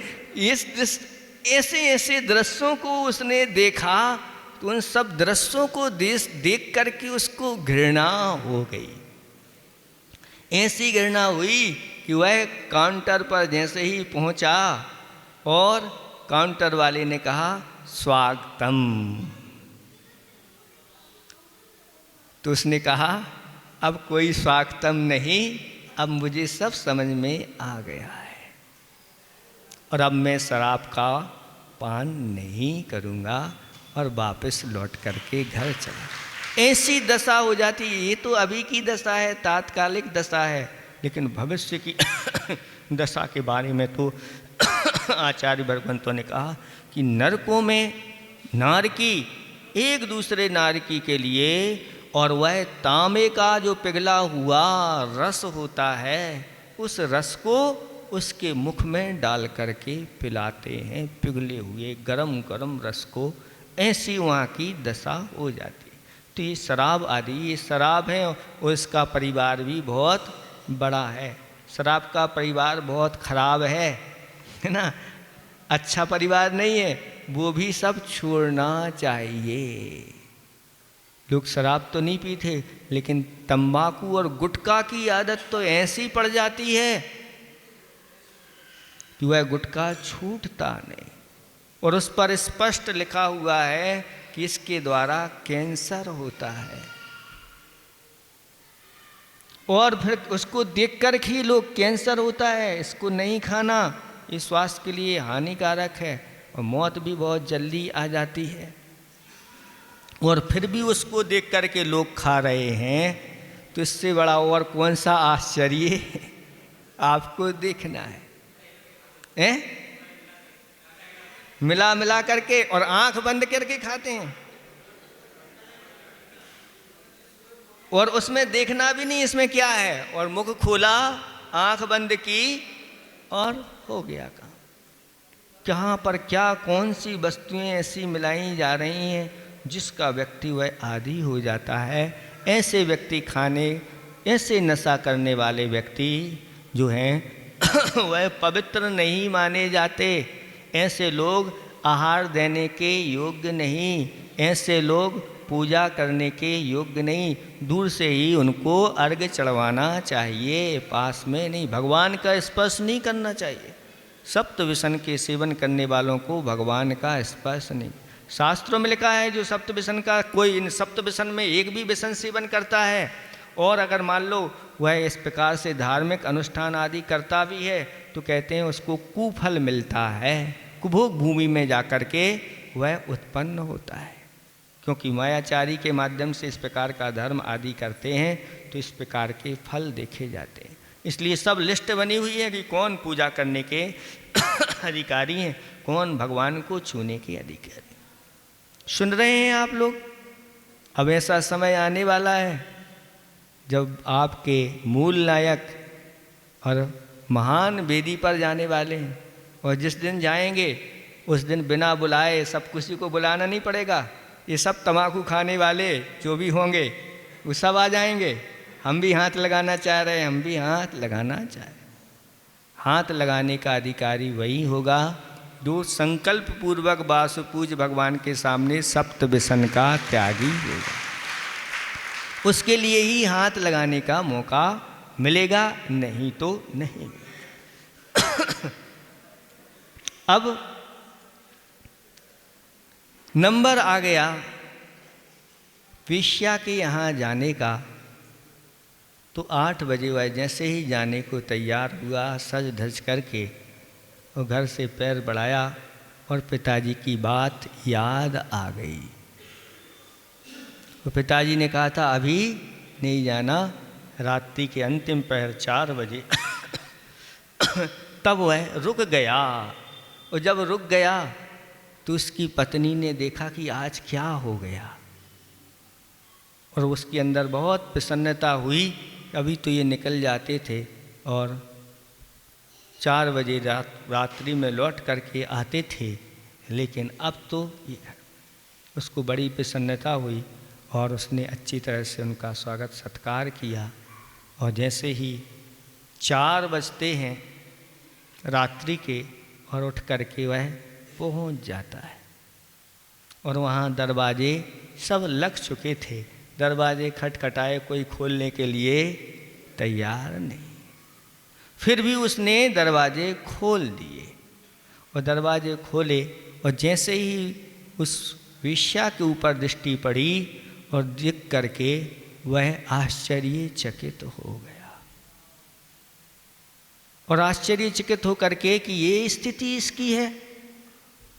ऐसे ऐसे दृश्यों को उसने देखा, तो उन सब दृश्यों को देख करके उसको घृणा हो गई। ऐसी घृणा हुई कि वह काउंटर पर जैसे ही पहुंचा और काउंटर वाले ने कहा स्वागतम, तो उसने कहा अब कोई स्वागतम नहीं, अब मुझे सब समझ में आ गया है और अब मैं शराब का पान नहीं करूँगा और वापस लौट करके घर चला। ऐसी दशा हो जाती है। ये तो अभी की दशा है, तात्कालिक दशा है, लेकिन भविष्य की दशा के बारे में तो आचार्य भगवंतों ने कहा कि नरकों में नारकी एक दूसरे नारकी के लिए, और वह तांबे का जो पिघला हुआ रस होता है उस रस को उसके मुख में डाल करके पिलाते हैं, पिघले हुए गरम गरम रस को। ऐसी वहाँ की दशा हो जाती है। तो ये शराब आदि, ये शराब है और इसका परिवार भी बहुत बड़ा है। शराब का परिवार बहुत खराब है ना, अच्छा परिवार नहीं है। वो भी सब छोड़ना चाहिए। लोग शराब तो नहीं पीते, लेकिन तंबाकू और गुटखा की आदत तो ऐसी पड़ जाती है कि वह गुटखा छूटता नहीं, और उस पर स्पष्ट लिखा हुआ है कि इसके द्वारा कैंसर होता है। और फिर उसको देखकर ही लोग कैंसर होता है, इसको नहीं खाना, ये स्वास्थ्य के लिए हानिकारक है और मौत भी बहुत जल्दी आ जाती है। और फिर भी उसको देख कर के लोग खा रहे हैं, तो इससे बड़ा और कौन सा आश्चर्य आपको देखना है, हैं? मिला मिला करके और आंख बंद करके खाते हैं, और उसमें देखना भी नहीं इसमें क्या है, और मुख खोला, आंख बंद की और हो गया काम। कहाँ पर क्या कौन सी वस्तुएं ऐसी मिलाई जा रही हैं जिसका व्यक्ति वह आदी हो जाता है। ऐसे व्यक्ति खाने, ऐसे नशा करने वाले व्यक्ति जो हैं वह पवित्र नहीं माने जाते। ऐसे लोग आहार देने के योग्य नहीं, ऐसे लोग पूजा करने के योग्य नहीं। दूर से ही उनको अर्घ्य चढ़वाना चाहिए, पास में नहीं। भगवान का स्पर्श नहीं करना चाहिए। सप्त व्यसन के सेवन करने वालों को भगवान का स्पर्श नहीं। शास्त्रों में लिखा है जो सप्त व्यसन का, कोई इन सप्त व्यसन में एक भी व्यसन सेवन करता है और अगर मान लो वह इस प्रकार से धार्मिक अनुष्ठान आदि करता भी है, तो कहते हैं उसको कुफल मिलता है, कुभोग भूमि में जाकर के वह उत्पन्न होता है। क्योंकि मायाचारी के माध्यम से इस प्रकार का धर्म आदि करते हैं तो इस प्रकार के फल देखे जाते हैं। इसलिए सब लिस्ट बनी हुई है कि कौन पूजा करने के अधिकारी हैं, कौन भगवान को छूने के अधिकारी। सुन रहे हैं आप लोग? अब ऐसा समय आने वाला है जब आपके मूल नायक और महान वेदी पर जाने वाले हैं, और जिस दिन जाएंगे उस दिन बिना बुलाए सब किसी को बुलाना नहीं पड़ेगा। ये सब तम्बाकू खाने वाले जो भी होंगे वो सब आ जाएंगे। हम भी हाथ लगाना चाह रहे हैं, हम भी हाथ लगाना चाह रहे हैं। हाथ लगाने का अधिकारी वही होगा जो संकल्प पूर्वक वासुपूज भगवान के सामने सप्त व्यसन का त्यागी होगा। उसके लिए ही हाथ लगाने का मौका मिलेगा, नहीं तो नहीं। अब नंबर आ गया वेश्या के यहाँ जाने का। तो 8 बजे वह जैसे ही जाने को तैयार हुआ, सज धज करके और घर से पैर बढ़ाया और पिताजी की बात याद आ गई। तो पिताजी ने कहा था अभी नहीं जाना, रात्रि के अंतिम पहर 4 बजे। तब वह रुक गया, और जब रुक गया तो उसकी पत्नी ने देखा कि आज क्या हो गया, और उसके अंदर बहुत प्रसन्नता हुई। अभी तो ये निकल जाते थे और 4 बजे रात्रि में लौट करके आते थे, लेकिन अब तो उसको बड़ी प्रसन्नता हुई और उसने अच्छी तरह से उनका स्वागत सत्कार किया। और जैसे ही 4 बजते हैं रात्रि के, और उठ करके वह पहुंच जाता है, और वहाँ दरवाजे सब लग चुके थे। दरवाजे खटखटाए, कोई खोलने के लिए तैयार नहीं। फिर भी उसने दरवाजे खोल दिए, और दरवाजे खोले, और जैसे ही उस वेश्या के ऊपर दृष्टि पड़ी और देख करके वह आश्चर्यचकित हो गया और आश्चर्यचकित होकर के कि ये स्थिति इसकी है,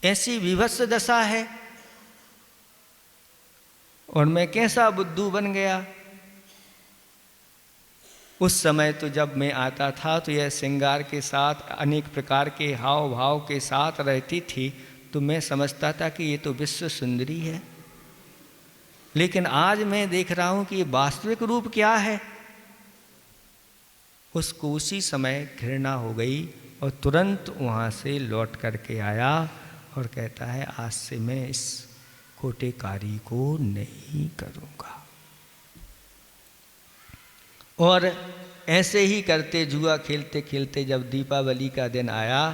ऐसी विभत्स दशा है और मैं कैसा बुद्धू बन गया। उस समय तो जब मैं आता था तो यह श्रृंगार के साथ अनेक प्रकार के हाव भाव के साथ रहती थी, तो मैं समझता था कि ये तो विश्व सुंदरी है। लेकिन आज मैं देख रहा हूं कि ये वास्तविक रूप क्या है। उसको उसी समय घृणा हो गई और तुरंत वहाँ से लौट करके आया और कहता है आज से मैं इस खोटे कार्य को नहीं करूँगा। और ऐसे ही करते जुआ खेलते खेलते जब दीपावली का दिन आया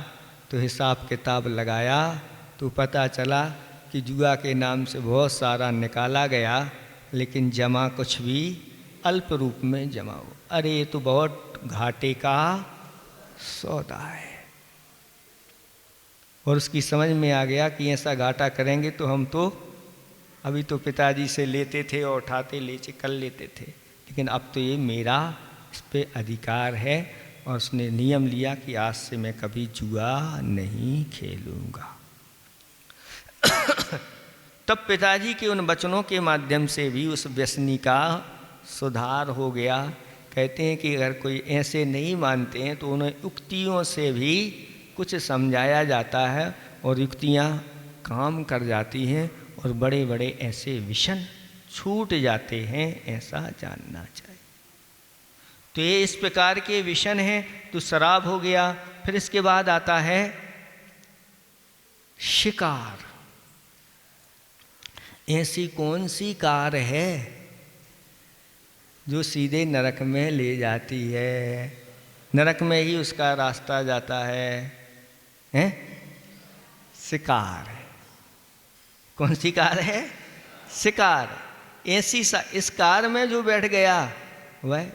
तो हिसाब किताब लगाया तो पता चला कि जुआ के नाम से बहुत सारा निकाला गया, लेकिन जमा कुछ भी अल्प रूप में जमा हो। अरे ये तो बहुत घाटे का सौदा है। और उसकी समझ में आ गया कि ऐसा घाटा करेंगे तो हम तो अभी तो पिताजी से लेते थे और उठाते ले कर लेते थे, लेकिन अब तो ये मेरा इस पे अधिकार है। और उसने नियम लिया कि आज से मैं कभी जुआ नहीं खेलूँगा। तब पिताजी के उन वचनों के माध्यम से भी उस व्यसनी का सुधार हो गया। कहते हैं कि अगर कोई ऐसे नहीं मानते हैं तो उन्हें युक्तियों से भी कुछ समझाया जाता है और युक्तियाँ काम कर जाती हैं और बड़े बड़े ऐसे विषण छूट जाते हैं, ऐसा जानना चाहिए। तो ये इस प्रकार के विषण हैं। तो शराब हो गया, फिर इसके बाद आता है शिकार। ऐसी कौन सी कार है जो सीधे नरक में ले जाती है? नरक में ही उसका रास्ता जाता है, हैं? शिकार है। कौन सी कार है? शिकार। ऐसी इस कार में जो बैठ गया वह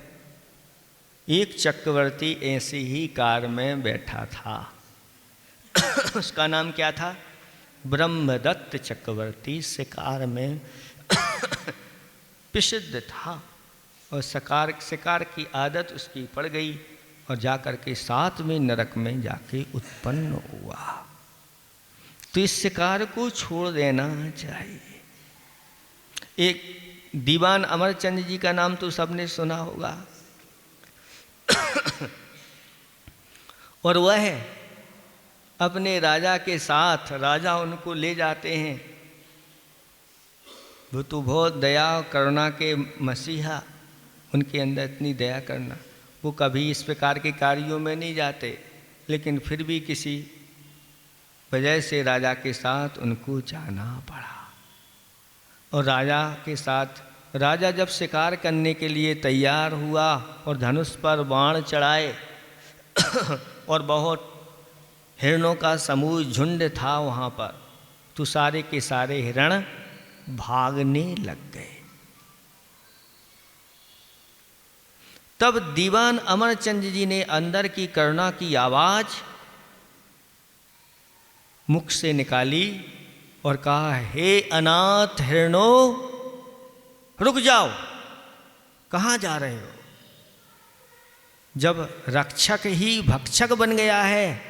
एक चक्रवर्ती ऐसी ही कार में बैठा था। उसका नाम क्या था? ब्रह्मदत्त चक्रवर्ती शिकार में प्रसिद्ध था और शिकार की आदत उसकी पड़ गई और जाकर के 7वें नरक में जाके उत्पन्न हुआ। तो इस शिकार को छोड़ देना चाहिए। एक दीवान अमरचंद जी का नाम तो सबने सुना होगा। और वह अपने राजा के साथ, राजा उनको ले जाते हैं। वो तो बहुत दया करुणा के मसीहा, उनके अंदर इतनी दया करना, वो कभी इस प्रकार के कार्यों में नहीं जाते, लेकिन फिर भी किसी वजह से राजा के साथ उनको जाना पड़ा। और राजा के साथ राजा जब शिकार करने के लिए तैयार हुआ और धनुष पर बाण चढ़ाए और बहुत हिरणों का समूह झुंड था वहाँ पर, तो सारे के सारे हिरण भागने लग गए। तब दीवान अमरचंद जी ने अंदर की करुणा की आवाज मुख से निकाली और कहा, हे अनाथ हिरणों, रुक जाओ, कहाँ जा रहे हो? जब रक्षक ही भक्षक बन गया है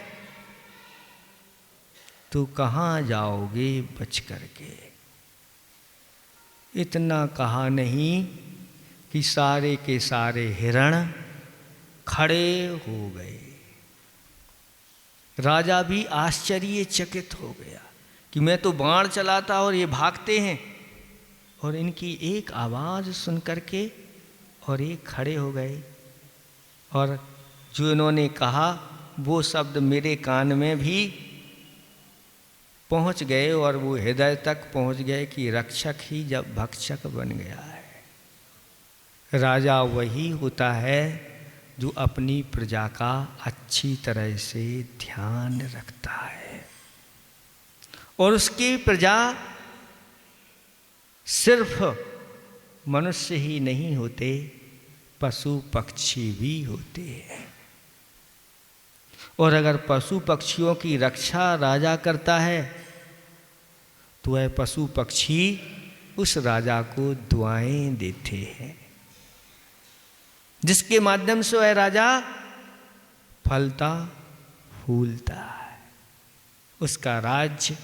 तो कहाँ जाओगे बच करके? इतना कहा नहीं कि सारे के सारे हिरण खड़े हो गए। राजा भी आश्चर्यचकित हो गया कि मैं तो बाण चलाता और ये भागते हैं, और इनकी एक आवाज़ सुन करके और ये खड़े हो गए। और जो इन्होंने कहा वो शब्द मेरे कान में भी पहुंच गए और वो हृदय तक पहुंच गए कि रक्षक ही जब भक्षक बन गया है। राजा वही होता है जो अपनी प्रजा का अच्छी तरह से ध्यान रखता है, और उसकी प्रजा सिर्फ मनुष्य ही नहीं होते, पशु पक्षी भी होते हैं। और अगर पशु पक्षियों की रक्षा राजा करता है तो वह पशु पक्षी उस राजा को दुआएं देते हैं। जिसके माध्यम से वह राजा फलता फूलता है, उसका राज्य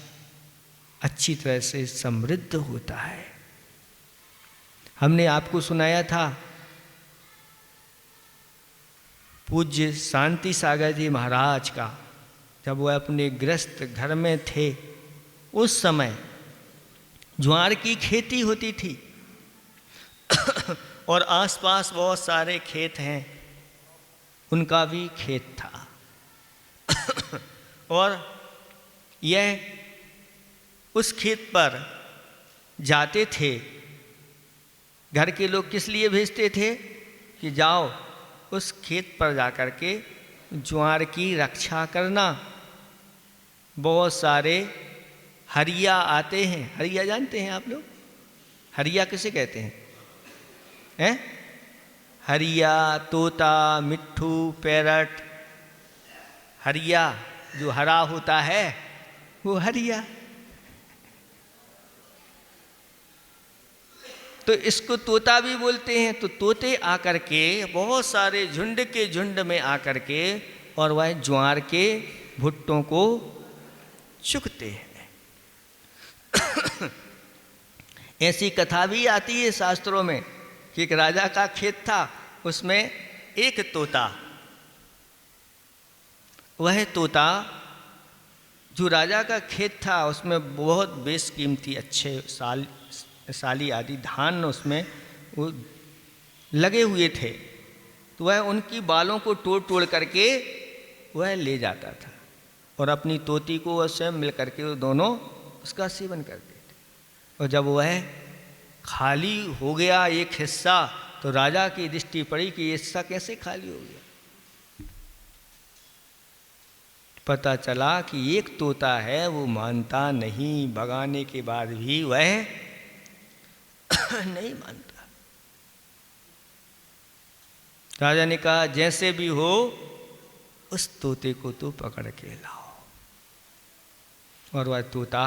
अच्छी तरह से समृद्ध होता है। हमने आपको सुनाया था पूज्य शांति सागर जी महाराज का, जब वह अपने गृहस्थ घर में थे, उस समय ज्वार की खेती होती थी और आसपास बहुत सारे खेत हैं, उनका भी खेत था। और यह उस खेत पर जाते थे। घर के लोग किस लिए भेजते थे कि जाओ उस खेत पर जा कर के ज्वार की रक्षा करना। बहुत सारे हरिया आते हैं। हरिया जानते हैं आप लोग? हरिया किसे कहते हैं? हरिया, तोता, मिट्ठू, पैरट। हरिया जो हरा होता है वो हरिया। तो इसको तोता भी बोलते हैं। तो तोते आकर के बहुत सारे झुंड के झुंड में आकर के और वह ज्वार के भुट्टों को चुगते हैं। ऐसी कथा भी आती है शास्त्रों में कि एक राजा का खेत था, उसमें एक तोता, वह तोता जो राजा का खेत था उसमें बहुत बेशकीमती अच्छे साली आदि धान उसमें वो लगे हुए थे, तो वह उनकी बालों को तोड़ तोड़ करके वह ले जाता था और अपनी तोती को उससे मिल करके वो दोनों उसका सेवन करते थे। और जब वह खाली हो गया एक हिस्सा, तो राजा की दृष्टि पड़ी कि ये हिस्सा कैसे खाली हो गया। पता चला कि एक तोता है, वो मानता नहीं, भगाने के बाद भी वह नहीं मानता। राजा ने कहा जैसे भी हो उस तोते को तो पकड़ के लाओ। और वह तोता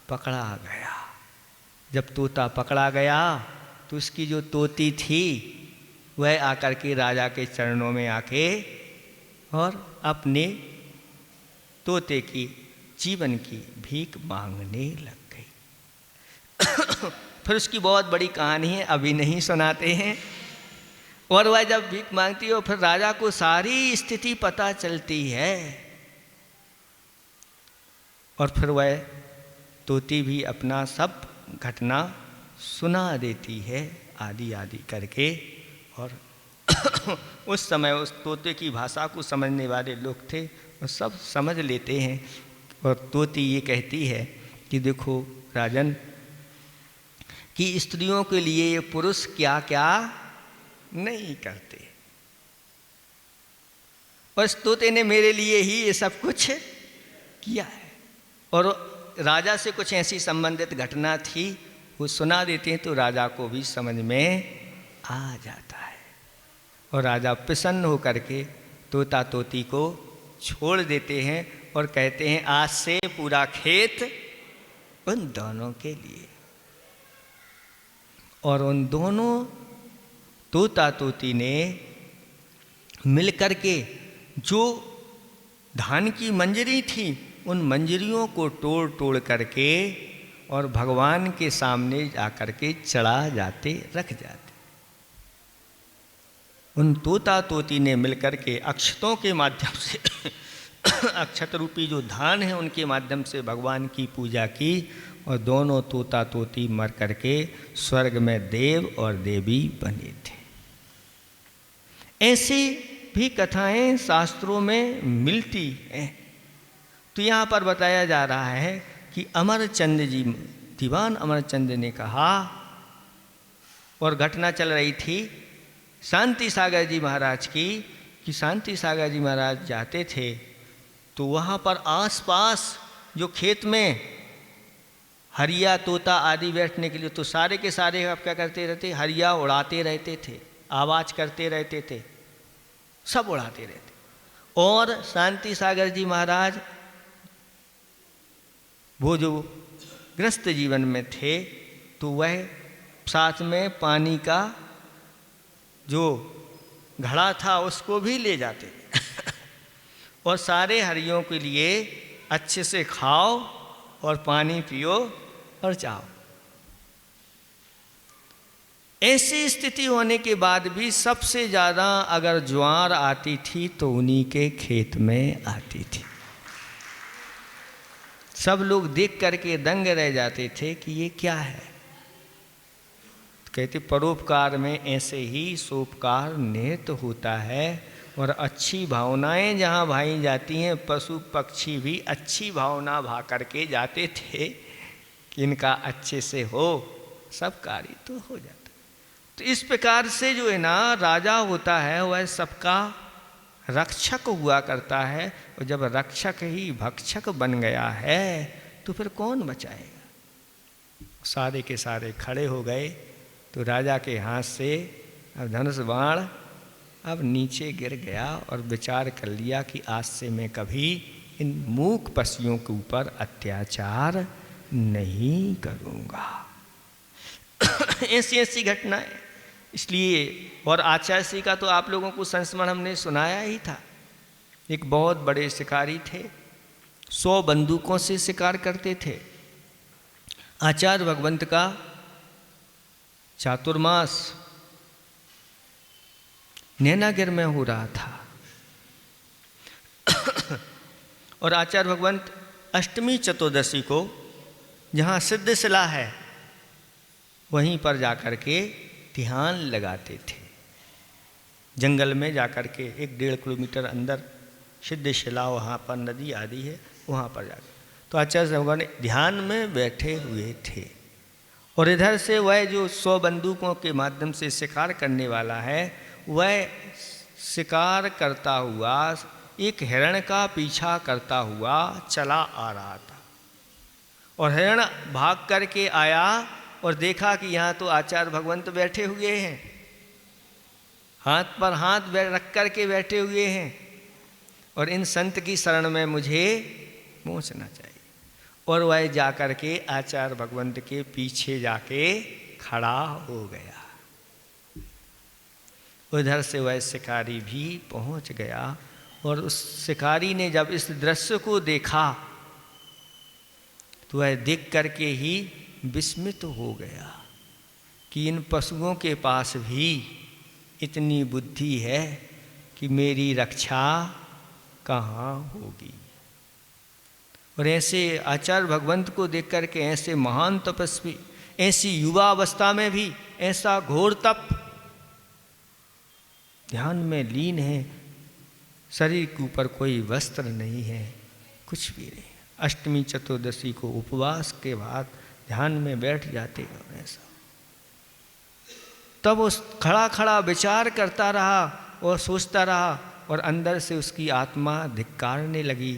पकड़ा गया। जब तोता पकड़ा गया तो उसकी जो तोती थी वह आकर के राजा के चरणों में आके और अपने तोते की जीवन की भीख मांगने लग गई। फिर उसकी बहुत बड़ी कहानी है, अभी नहीं सुनाते हैं। और वह जब भीख मांगती है और फिर राजा को सारी स्थिति पता चलती है और फिर वह तोती भी अपना सब घटना सुना देती है आदि आदि करके। और उस समय उस तोते की भाषा को समझने वाले लोग थे, वो सब समझ लेते हैं। और तोती ये कहती है कि देखो राजन, कि स्त्रियों के लिए ये पुरुष क्या क्या नहीं करते, और इस तोते ने मेरे लिए ही ये सब कुछ किया है। और राजा से कुछ ऐसी संबंधित घटना थी, वो सुना देते हैं तो राजा को भी समझ में आ जाता है। और राजा प्रसन्न होकर के तोता तोती को छोड़ देते हैं और कहते हैं आज से पूरा खेत उन दोनों के लिए। और उन दोनों तोता तोती ने मिलकर के जो धान की मंजरी थी उन मंजरियों को तोड़ तोड़ करके और भगवान के सामने जाकर के चढ़ा जाते, रख जाते। उन तोता तोती ने मिलकर के अक्षतों के माध्यम से अक्षत रूपी जो धान है उनके माध्यम से भगवान की पूजा की और दोनों तोता तोती मर करके स्वर्ग में देव और देवी बने थे। ऐसी भी कथाएं शास्त्रों में मिलती हैं। तो यहाँ पर बताया जा रहा है कि अमरचंद जी, दीवान अमरचंद ने कहा, और घटना चल रही थी शांति सागर जी महाराज की, कि शांति सागर जी महाराज जाते थे तो वहाँ पर आसपास जो खेत में हरिया तोता आदि बैठने के लिए, तो सारे के सारे आप क्या करते रहते, हरिया उड़ाते रहते थे, आवाज़ करते रहते थे, सब उड़ाते रहते। और शांति सागर जी महाराज वो जो गृहस्थ जीवन में थे तो वह साथ में पानी का जो घड़ा था उसको भी ले जाते थे और सारे हरियों के लिए अच्छे से खाओ और पानी पियो और जाओ। ऐसी स्थिति होने के बाद भी सबसे ज़्यादा अगर ज्वार आती थी तो उन्हीं के खेत में आती थी। सब लोग देख करके दंग रह जाते थे कि ये क्या है। तो कहते परोपकार में ऐसे ही सोपकार नियत होता है और अच्छी भावनाएं जहाँ भाई जाती हैं, पशु पक्षी भी अच्छी भावना भा करके जाते थे कि इनका अच्छे से हो, सब कार्य तो हो जाता। तो इस प्रकार से जो है ना राजा होता है वह सबका रक्षक हुआ करता है, और जब रक्षक ही भक्षक बन गया है तो फिर कौन बचाएगा। सारे के सारे खड़े हो गए तो राजा के हाथ से अब धनुष बाण अब नीचे गिर गया और विचार कर लिया कि आज से मैं कभी इन मूक पशुओं के ऊपर अत्याचार नहीं करूँगा। ऐसी ऐसी घटनाएं। इसलिए और आचार्य श्री का तो आप लोगों को संस्मरण हमने सुनाया ही था। एक बहुत बड़े शिकारी थे, 100 बंदूकों से शिकार करते थे। आचार्य भगवंत का चातुर्मास नैनागिर में हो रहा था और आचार्य भगवंत अष्टमी चतुर्दशी को जहाँ सिद्धशिला है वहीं पर जाकर के ध्यान लगाते थे। जंगल में जाकर के 1-1.5 किलोमीटर अंदर सिद्धशिला, वहाँ पर नदी आदि है, वहाँ पर जाकर तो आचार्य भगवान ध्यान में बैठे हुए थे और इधर से वह जो 100 बंदूकों के माध्यम से शिकार करने वाला है वह शिकार करता हुआ एक हिरण का पीछा करता हुआ चला आ रहा था और हिरण भाग करके आया और देखा कि यहाँ तो आचार्य भगवंत बैठे हुए हैं, हाथ पर हाथ रख कर के बैठे हुए हैं और इन संत की शरण में मुझे पहुँचना चाहिए। और वह जाकर के आचार्य भगवंत के पीछे जाके खड़ा हो गया। उधर से वह शिकारी भी पहुंच गया और उस शिकारी ने जब इस दृश्य को देखा तो वह देख करके ही विस्मित हो गया कि इन पशुओं के पास भी इतनी बुद्धि है कि मेरी रक्षा कहाँ होगी। और ऐसे आचार्य भगवंत को देख करके ऐसे महान तपस्वी, ऐसी युवा अवस्था में भी ऐसा घोर तप, ध्यान में लीन है, शरीर के ऊपर कोई वस्त्र नहीं है, कुछ भी नहीं। अष्टमी चतुर्दशी को उपवास के बाद ध्यान में बैठ जाते हैं ऐसा। तब उस खड़ा खड़ा विचार करता रहा और सोचता रहा और अंदर से उसकी आत्मा धिक्कारने लगी,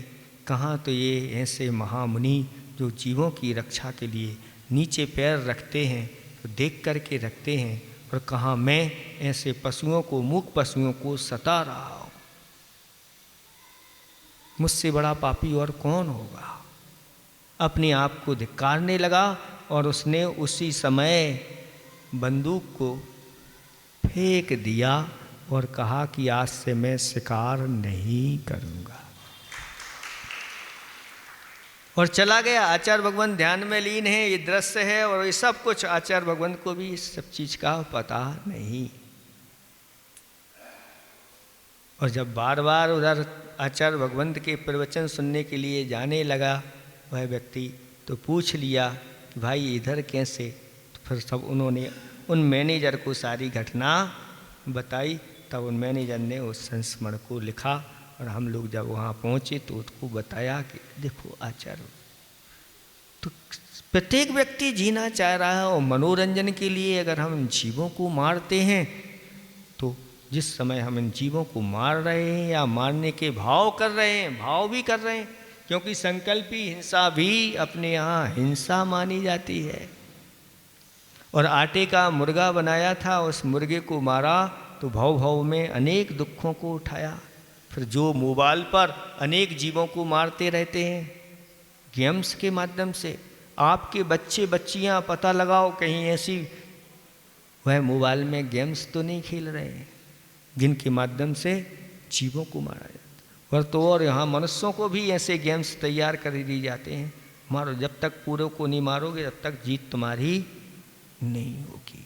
कहाँ तो ये ऐसे महामुनि जो जीवों की रक्षा के लिए नीचे पैर रखते हैं तो देख करके रखते हैं, और कहाँ मैं ऐसे पशुओं को, मूक पशुओं को सता रहा हूँ। मुझसे बड़ा पापी और कौन होगा। अपने आप को धिक्कारने लगा और उसने उसी समय बंदूक को फेंक दिया और कहा कि आज से मैं शिकार नहीं करूँगा, और चला गया। आचार्य भगवान ध्यान में लीन है, ये दृश्य है और ये सब कुछ आचार्य भगवान को भी इस सब चीज़ का पता नहीं। और जब बार बार उधर आचार्य भगवंत के प्रवचन सुनने के लिए जाने लगा वह व्यक्ति, तो पूछ लिया कि भाई इधर कैसे। तो फिर सब उन्होंने उन मैनेजर को सारी घटना बताई। तब उन मैनेजर ने उस संस्मरण को लिखा और हम लोग जब वहाँ पहुँचे तो उसको बताया कि देखो आचार्य, तो प्रत्येक व्यक्ति जीना चाह रहा है और मनोरंजन के लिए अगर हम जीवों को मारते हैं तो जिस समय हम इन जीवों को मार रहे हैं या मारने के भाव कर रहे हैं, भाव भी कर रहे हैं, क्योंकि संकल्पी हिंसा भी अपने यहाँ हिंसा मानी जाती है। और आटे का मुर्गा बनाया था, उस मुर्गे को मारा तो भाव भाव में अनेक दुखों को उठाया। फिर जो मोबाइल पर अनेक जीवों को मारते रहते हैं गेम्स के माध्यम से, आपके बच्चे बच्चियां पता लगाओ कहीं ऐसी वह मोबाइल में गेम्स तो नहीं खेल रहे हैं, जिनके माध्यम से जीवों को मारा जाता है। और तो और यहाँ मनुष्यों को भी ऐसे गेम्स तैयार कर दिए जाते हैं, मारो, जब तक पूरे को नहीं मारोगे तब तक जीत तुम्हारी नहीं होगी।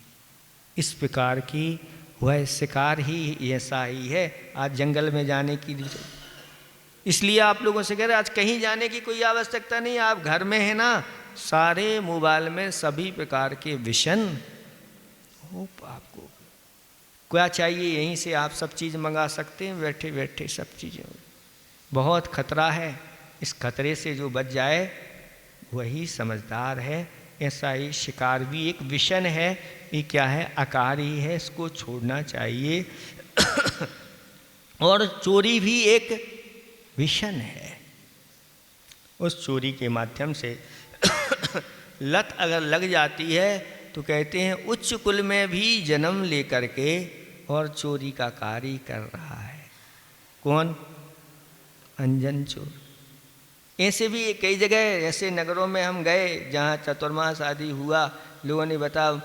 इस प्रकार की वह शिकार ही ऐसा ही है। आज जंगल में जाने की, इसलिए आप लोगों से कह रहे आज कहीं जाने की कोई आवश्यकता नहीं, आप घर में है ना, सारे मोबाइल में सभी प्रकार के विषन हो, आपको क्या चाहिए यहीं से आप सब चीज़ मंगा सकते हैं, बैठे बैठे सब चीज़ें। बहुत खतरा है, इस खतरे से जो बच जाए वही समझदार है। ऐसा ही शिकार भी एक विषन है, ये क्या है, आकार ही है, इसको छोड़ना चाहिए। और चोरी भी एक विषन है, उस चोरी के माध्यम से लत अगर लग जाती है तो कहते हैं उच्च कुल में भी जन्म लेकर के और चोरी का कार्य कर रहा है। कौन? अंजन चोर। ऐसे भी कई जगह ऐसे नगरों में हम गए जहाँ चतुर्मास आदि हुआ, लोगों ने बताया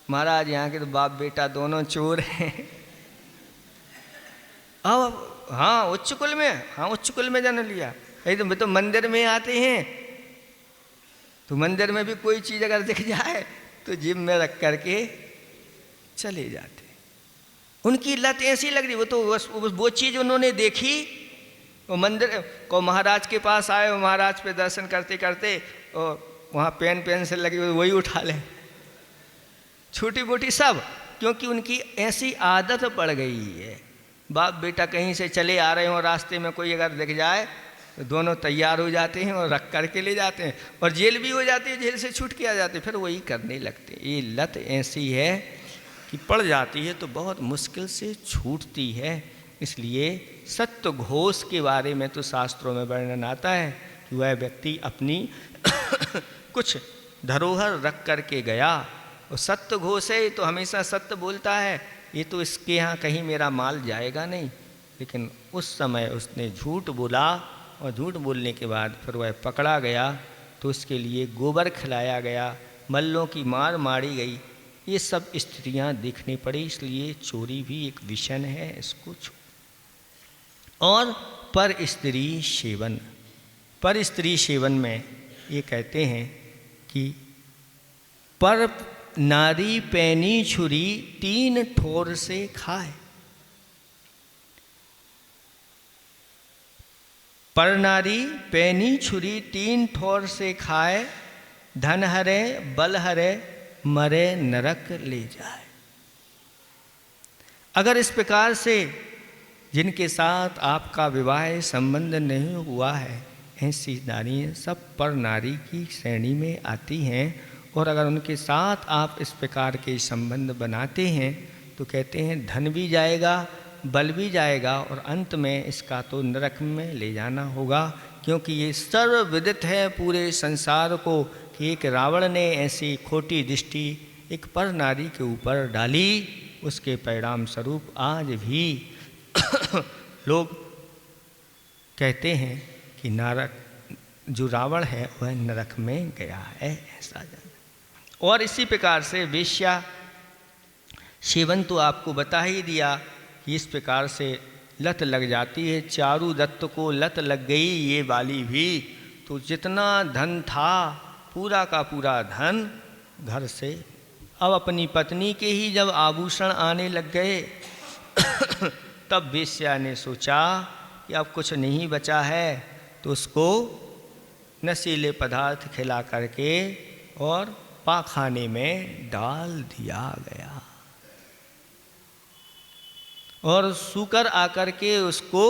महाराज यहाँ के तो बाप बेटा दोनों चोर हैं। अब हाँ उच्च कुल में, हाँ उच्च कुल में जन्म लिया। तो मंदिर में आते हैं तो मंदिर में भी कोई चीज़ अगर दिख जाए तो जेब में रख करके चले जाते। उनकी लत ऐसी लग रही, वो तो वो चीज़ उन्होंने देखी, वो मंदिर को महाराज के पास आए, वो महाराज पे दर्शन करते करते और वहाँ पेन पेंसिल लगी हुई वही उठा लें, छोटी मोटी सब, क्योंकि उनकी ऐसी आदत पड़ गई है। बाप बेटा कहीं से चले आ रहे हो, रास्ते में कोई अगर दिख जाए तो दोनों तैयार हो जाते हैं और रख करके ले जाते हैं, और जेल भी हो जाती है, जेल से छूट के आ जाते हैं, फिर वही करने लगते हैं। ये लत ऐसी है कि पड़ जाती है तो बहुत मुश्किल से छूटती है। इसलिए सत्य घोष के बारे में तो शास्त्रों में वर्णन आता है कि वह व्यक्ति अपनी कुछ धरोहर रख करके गया, और सत्य घोष है तो हमेशा सत्य बोलता है, ये तो इसके यहाँ कहीं मेरा माल जाएगा नहीं। लेकिन उस समय उसने झूठ बोला, और झूठ बोलने के बाद फिर वह पकड़ा गया तो उसके लिए गोबर खिलाया गया, मल्लों की मार मारी गई, ये सब स्थितियाँ देखनी पड़ी। इसलिए चोरी भी एक विषन है, इसको और पर स्त्री सेवन, पर स्त्री सेवन में ये कहते हैं कि पर नारी पैनी छुरी 3 ठोर से खाए। पर नारी पैनी छुरी 3 ठोर से खाए, धन हरे बल हरे मरे नरक ले जाए। अगर इस प्रकार से जिनके साथ आपका विवाह संबंध नहीं हुआ है, ऐसी नारियाँ सब पर नारी की श्रेणी में आती हैं। और अगर उनके साथ आप इस प्रकार के संबंध बनाते हैं तो कहते हैं धन भी जाएगा, बल भी जाएगा, और अंत में इसका तो नरक में ले जाना होगा। क्योंकि ये सर्वविदित है पूरे संसार को कि एक रावण ने ऐसी खोटी दृष्टि एक पर नारी के ऊपर डाली, उसके परिणाम स्वरूप आज भी लोग कहते हैं कि नरक जो रावण है वह नरक में गया है, ऐसा जाना। और इसी प्रकार से वेश्या सेवन तो आपको बता ही दिया कि इस प्रकार से लत लग जाती है। चारू दत्त को लत लग गई ये वाली भी, तो जितना धन था पूरा का पूरा धन घर से, अब अपनी पत्नी के ही जब आभूषण आने लग गए तब वेश्या ने सोचा कि अब कुछ नहीं बचा है, तो उसको नशीले पदार्थ खिला करके और पाखाने में डाल दिया गया। और सूकर आकर के उसको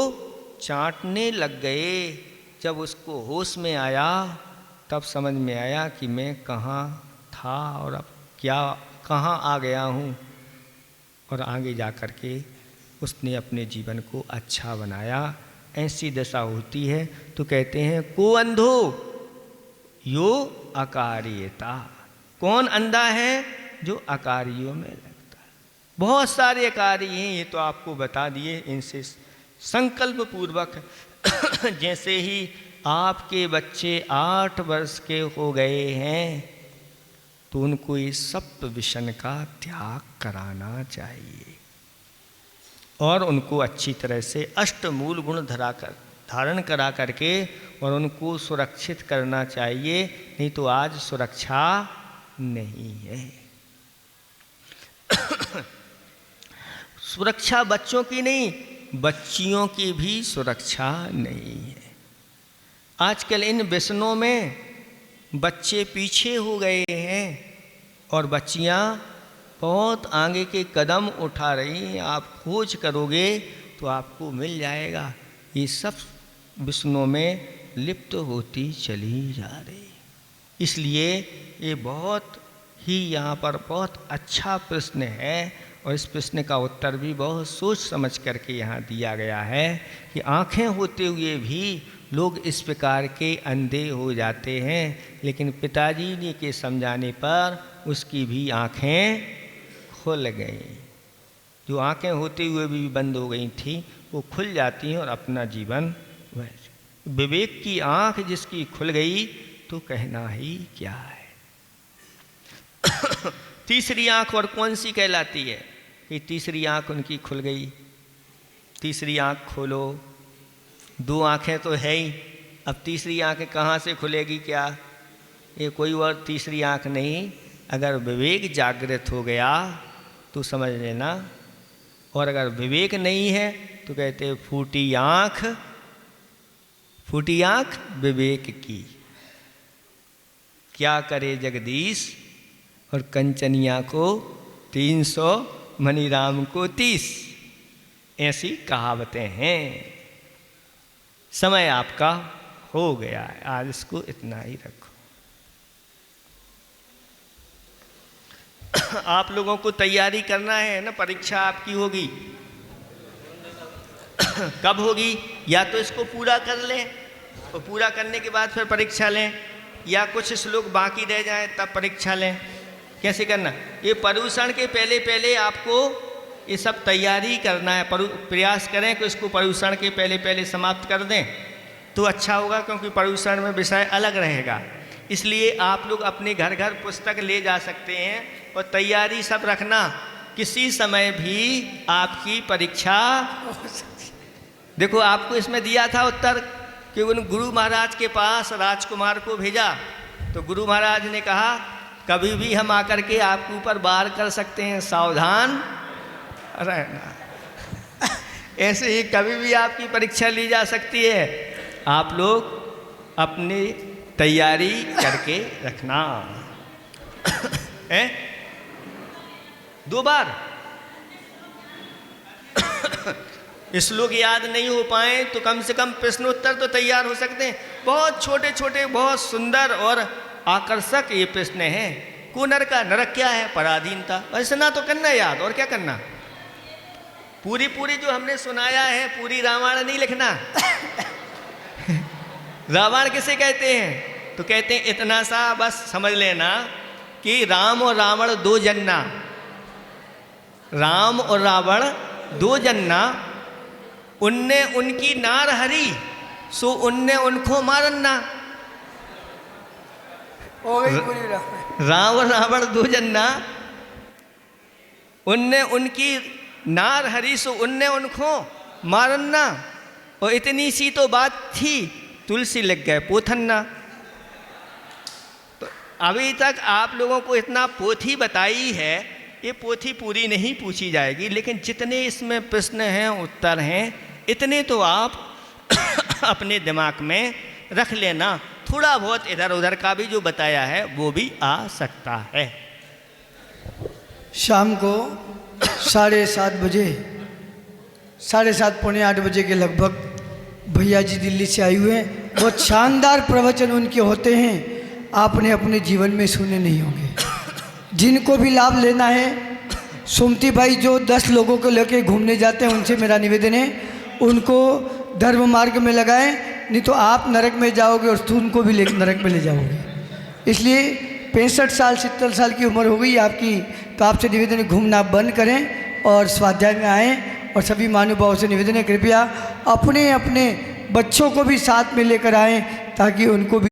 चाटने लग गए। जब उसको होश में आया तब समझ में आया कि मैं कहाँ था और अब क्या कहाँ आ गया हूँ। और आगे जा कर के उसने अपने जीवन को अच्छा बनाया। ऐसी दशा होती है तो कहते हैं को अंधो यो अकार्यता। कौन अंधा है? जो अकार्यों में लगता है। बहुत सारे अकार्य हैं, ये तो आपको बता दिए। इनसे संकल्प पूर्वक जैसे ही आपके बच्चे 8 वर्ष के हो गए हैं तो उनको इस सप्त विषण का त्याग कराना चाहिए। और उनको अच्छी तरह से अष्टमूल गुण धारण करा करके और उनको सुरक्षित करना चाहिए, नहीं तो आज सुरक्षा नहीं है। सुरक्षा बच्चों की नहीं, बच्चियों की भी सुरक्षा नहीं है। आजकल इन व्यसनों में बच्चे पीछे हो गए हैं और बच्चियां बहुत आगे के कदम उठा रही हैं। आप खोज करोगे तो आपको मिल जाएगा। ये सब व्यसनों में लिप्त होती चली जा रही। इसलिए ये बहुत ही यहाँ पर बहुत अच्छा प्रश्न है और इस प्रश्न का उत्तर भी बहुत सोच समझ करके यहाँ दिया गया है कि आँखें होते हुए भी लोग इस प्रकार के अंधे हो जाते हैं, लेकिन पिताजी ने के समझाने पर उसकी भी आँखें खुल गई। जो आँखें होते हुए भी बंद हो गई थी वो खुल जाती हैं और अपना जीवन विवेक की आँख जिसकी खुल गई तो कहना ही क्या है। तीसरी आँख और कौन सी कहलाती है कि तीसरी आँख उनकी खुल गई। तीसरी आँख खोलो, दो आँखें तो है ही, अब तीसरी आँख कहाँ से खुलेगी? क्या ये कोई और तीसरी आँख नहीं। अगर विवेक जागृत हो गया तो समझ लेना, और अगर विवेक नहीं है तो कहते फूटी आँख, फूटी आँख विवेक की। क्या करे जगदीश और कंचनिया को 300 मनीराम को 30, ऐसी कहावतें हैं। समय आपका हो गया है, आज इसको इतना ही रखो। आप लोगों को तैयारी करना है ना, परीक्षा आपकी होगी। कब होगी? या तो इसको पूरा कर लें और पूरा करने के बाद फिर परीक्षा लें, या कुछ श्लोक बाकी रह जाएं तब परीक्षा लें। कैसे करना? ये पर्युषण के पहले पहले आपको ये सब तैयारी करना है। प्रयास करें कि इसको पर्युषण के पहले पहले समाप्त कर दें तो अच्छा होगा, क्योंकि पर्युषण में विषय अलग रहेगा। इसलिए आप लोग अपने घर घर पुस्तक ले जा सकते हैं और तैयारी सब रखना। किसी समय भी आपकी परीक्षा, देखो आपको इसमें दिया था उत्तर कि उन गुरु महाराज के पास राजकुमार को भेजा तो गुरु महाराज ने कहा कभी भी हम आकर के आपके ऊपर वार कर सकते हैं, सावधान रहना। ऐसे ही कभी भी आपकी परीक्षा ली जा सकती है। आप लोग अपनी तैयारी करके रखना है। 2 बार श्लोक याद नहीं हो पाए तो कम से कम प्रश्नोत्तर तो तैयार हो सकते हैं। बहुत छोटे छोटे बहुत सुंदर और आकर्षक ये प्रश्न हैं। को नर का नरक क्या है? पराधीनता। ऐसा ना तो करना याद, और क्या करना? पूरी जो हमने सुनाया है पूरी रामायण नहीं लिखना। रावण किसे कहते हैं? तो कहते हैं इतना सा बस समझ लेना कि राम और रावण 2 जन्ना, राम और रावण 2 जन्ना, उनने उनकी नार हरी सो उनने उनको मारन्ना। राम और रावण 2 जन्ना, उनने उनकी नार हरी सो उनने उनको मारन्ना। और इतनी सी तो बात थी, तुलसी लग गए पोथन्ना। तो अभी तक आप लोगों को इतना पोथी बताई है, ये पोथी पूरी नहीं पूछी जाएगी, लेकिन जितने इसमें प्रश्न हैं उत्तर हैं इतने तो आप अपने दिमाग में रख लेना। थोड़ा बहुत इधर उधर का भी जो बताया है वो भी आ सकता है। शाम को 7:30 बजे, 7:30 पौने 8 बजे के लगभग भैया जी दिल्ली से आए हुए हैं। बहुत शानदार प्रवचन उनके होते हैं, आपने अपने जीवन में सुने नहीं होंगे। जिनको भी लाभ लेना है, सुमती भाई जो 10 लोगों को लेकर घूमने जाते हैं उनसे मेरा निवेदन है उनको धर्म मार्ग में लगाएं, नहीं तो आप नरक में जाओगे और उनको भी नरक में ले जाओगे। इसलिए 65 साल 70 साल की उम्र हो गई आपकी, तो आपसे निवेदन है घूमना बंद करें और स्वाध्याय में आएँ। और सभी महानुभावों से निवेदन है कृपया अपने अपने बच्चों को भी साथ में लेकर आएँ ताकि उनको भी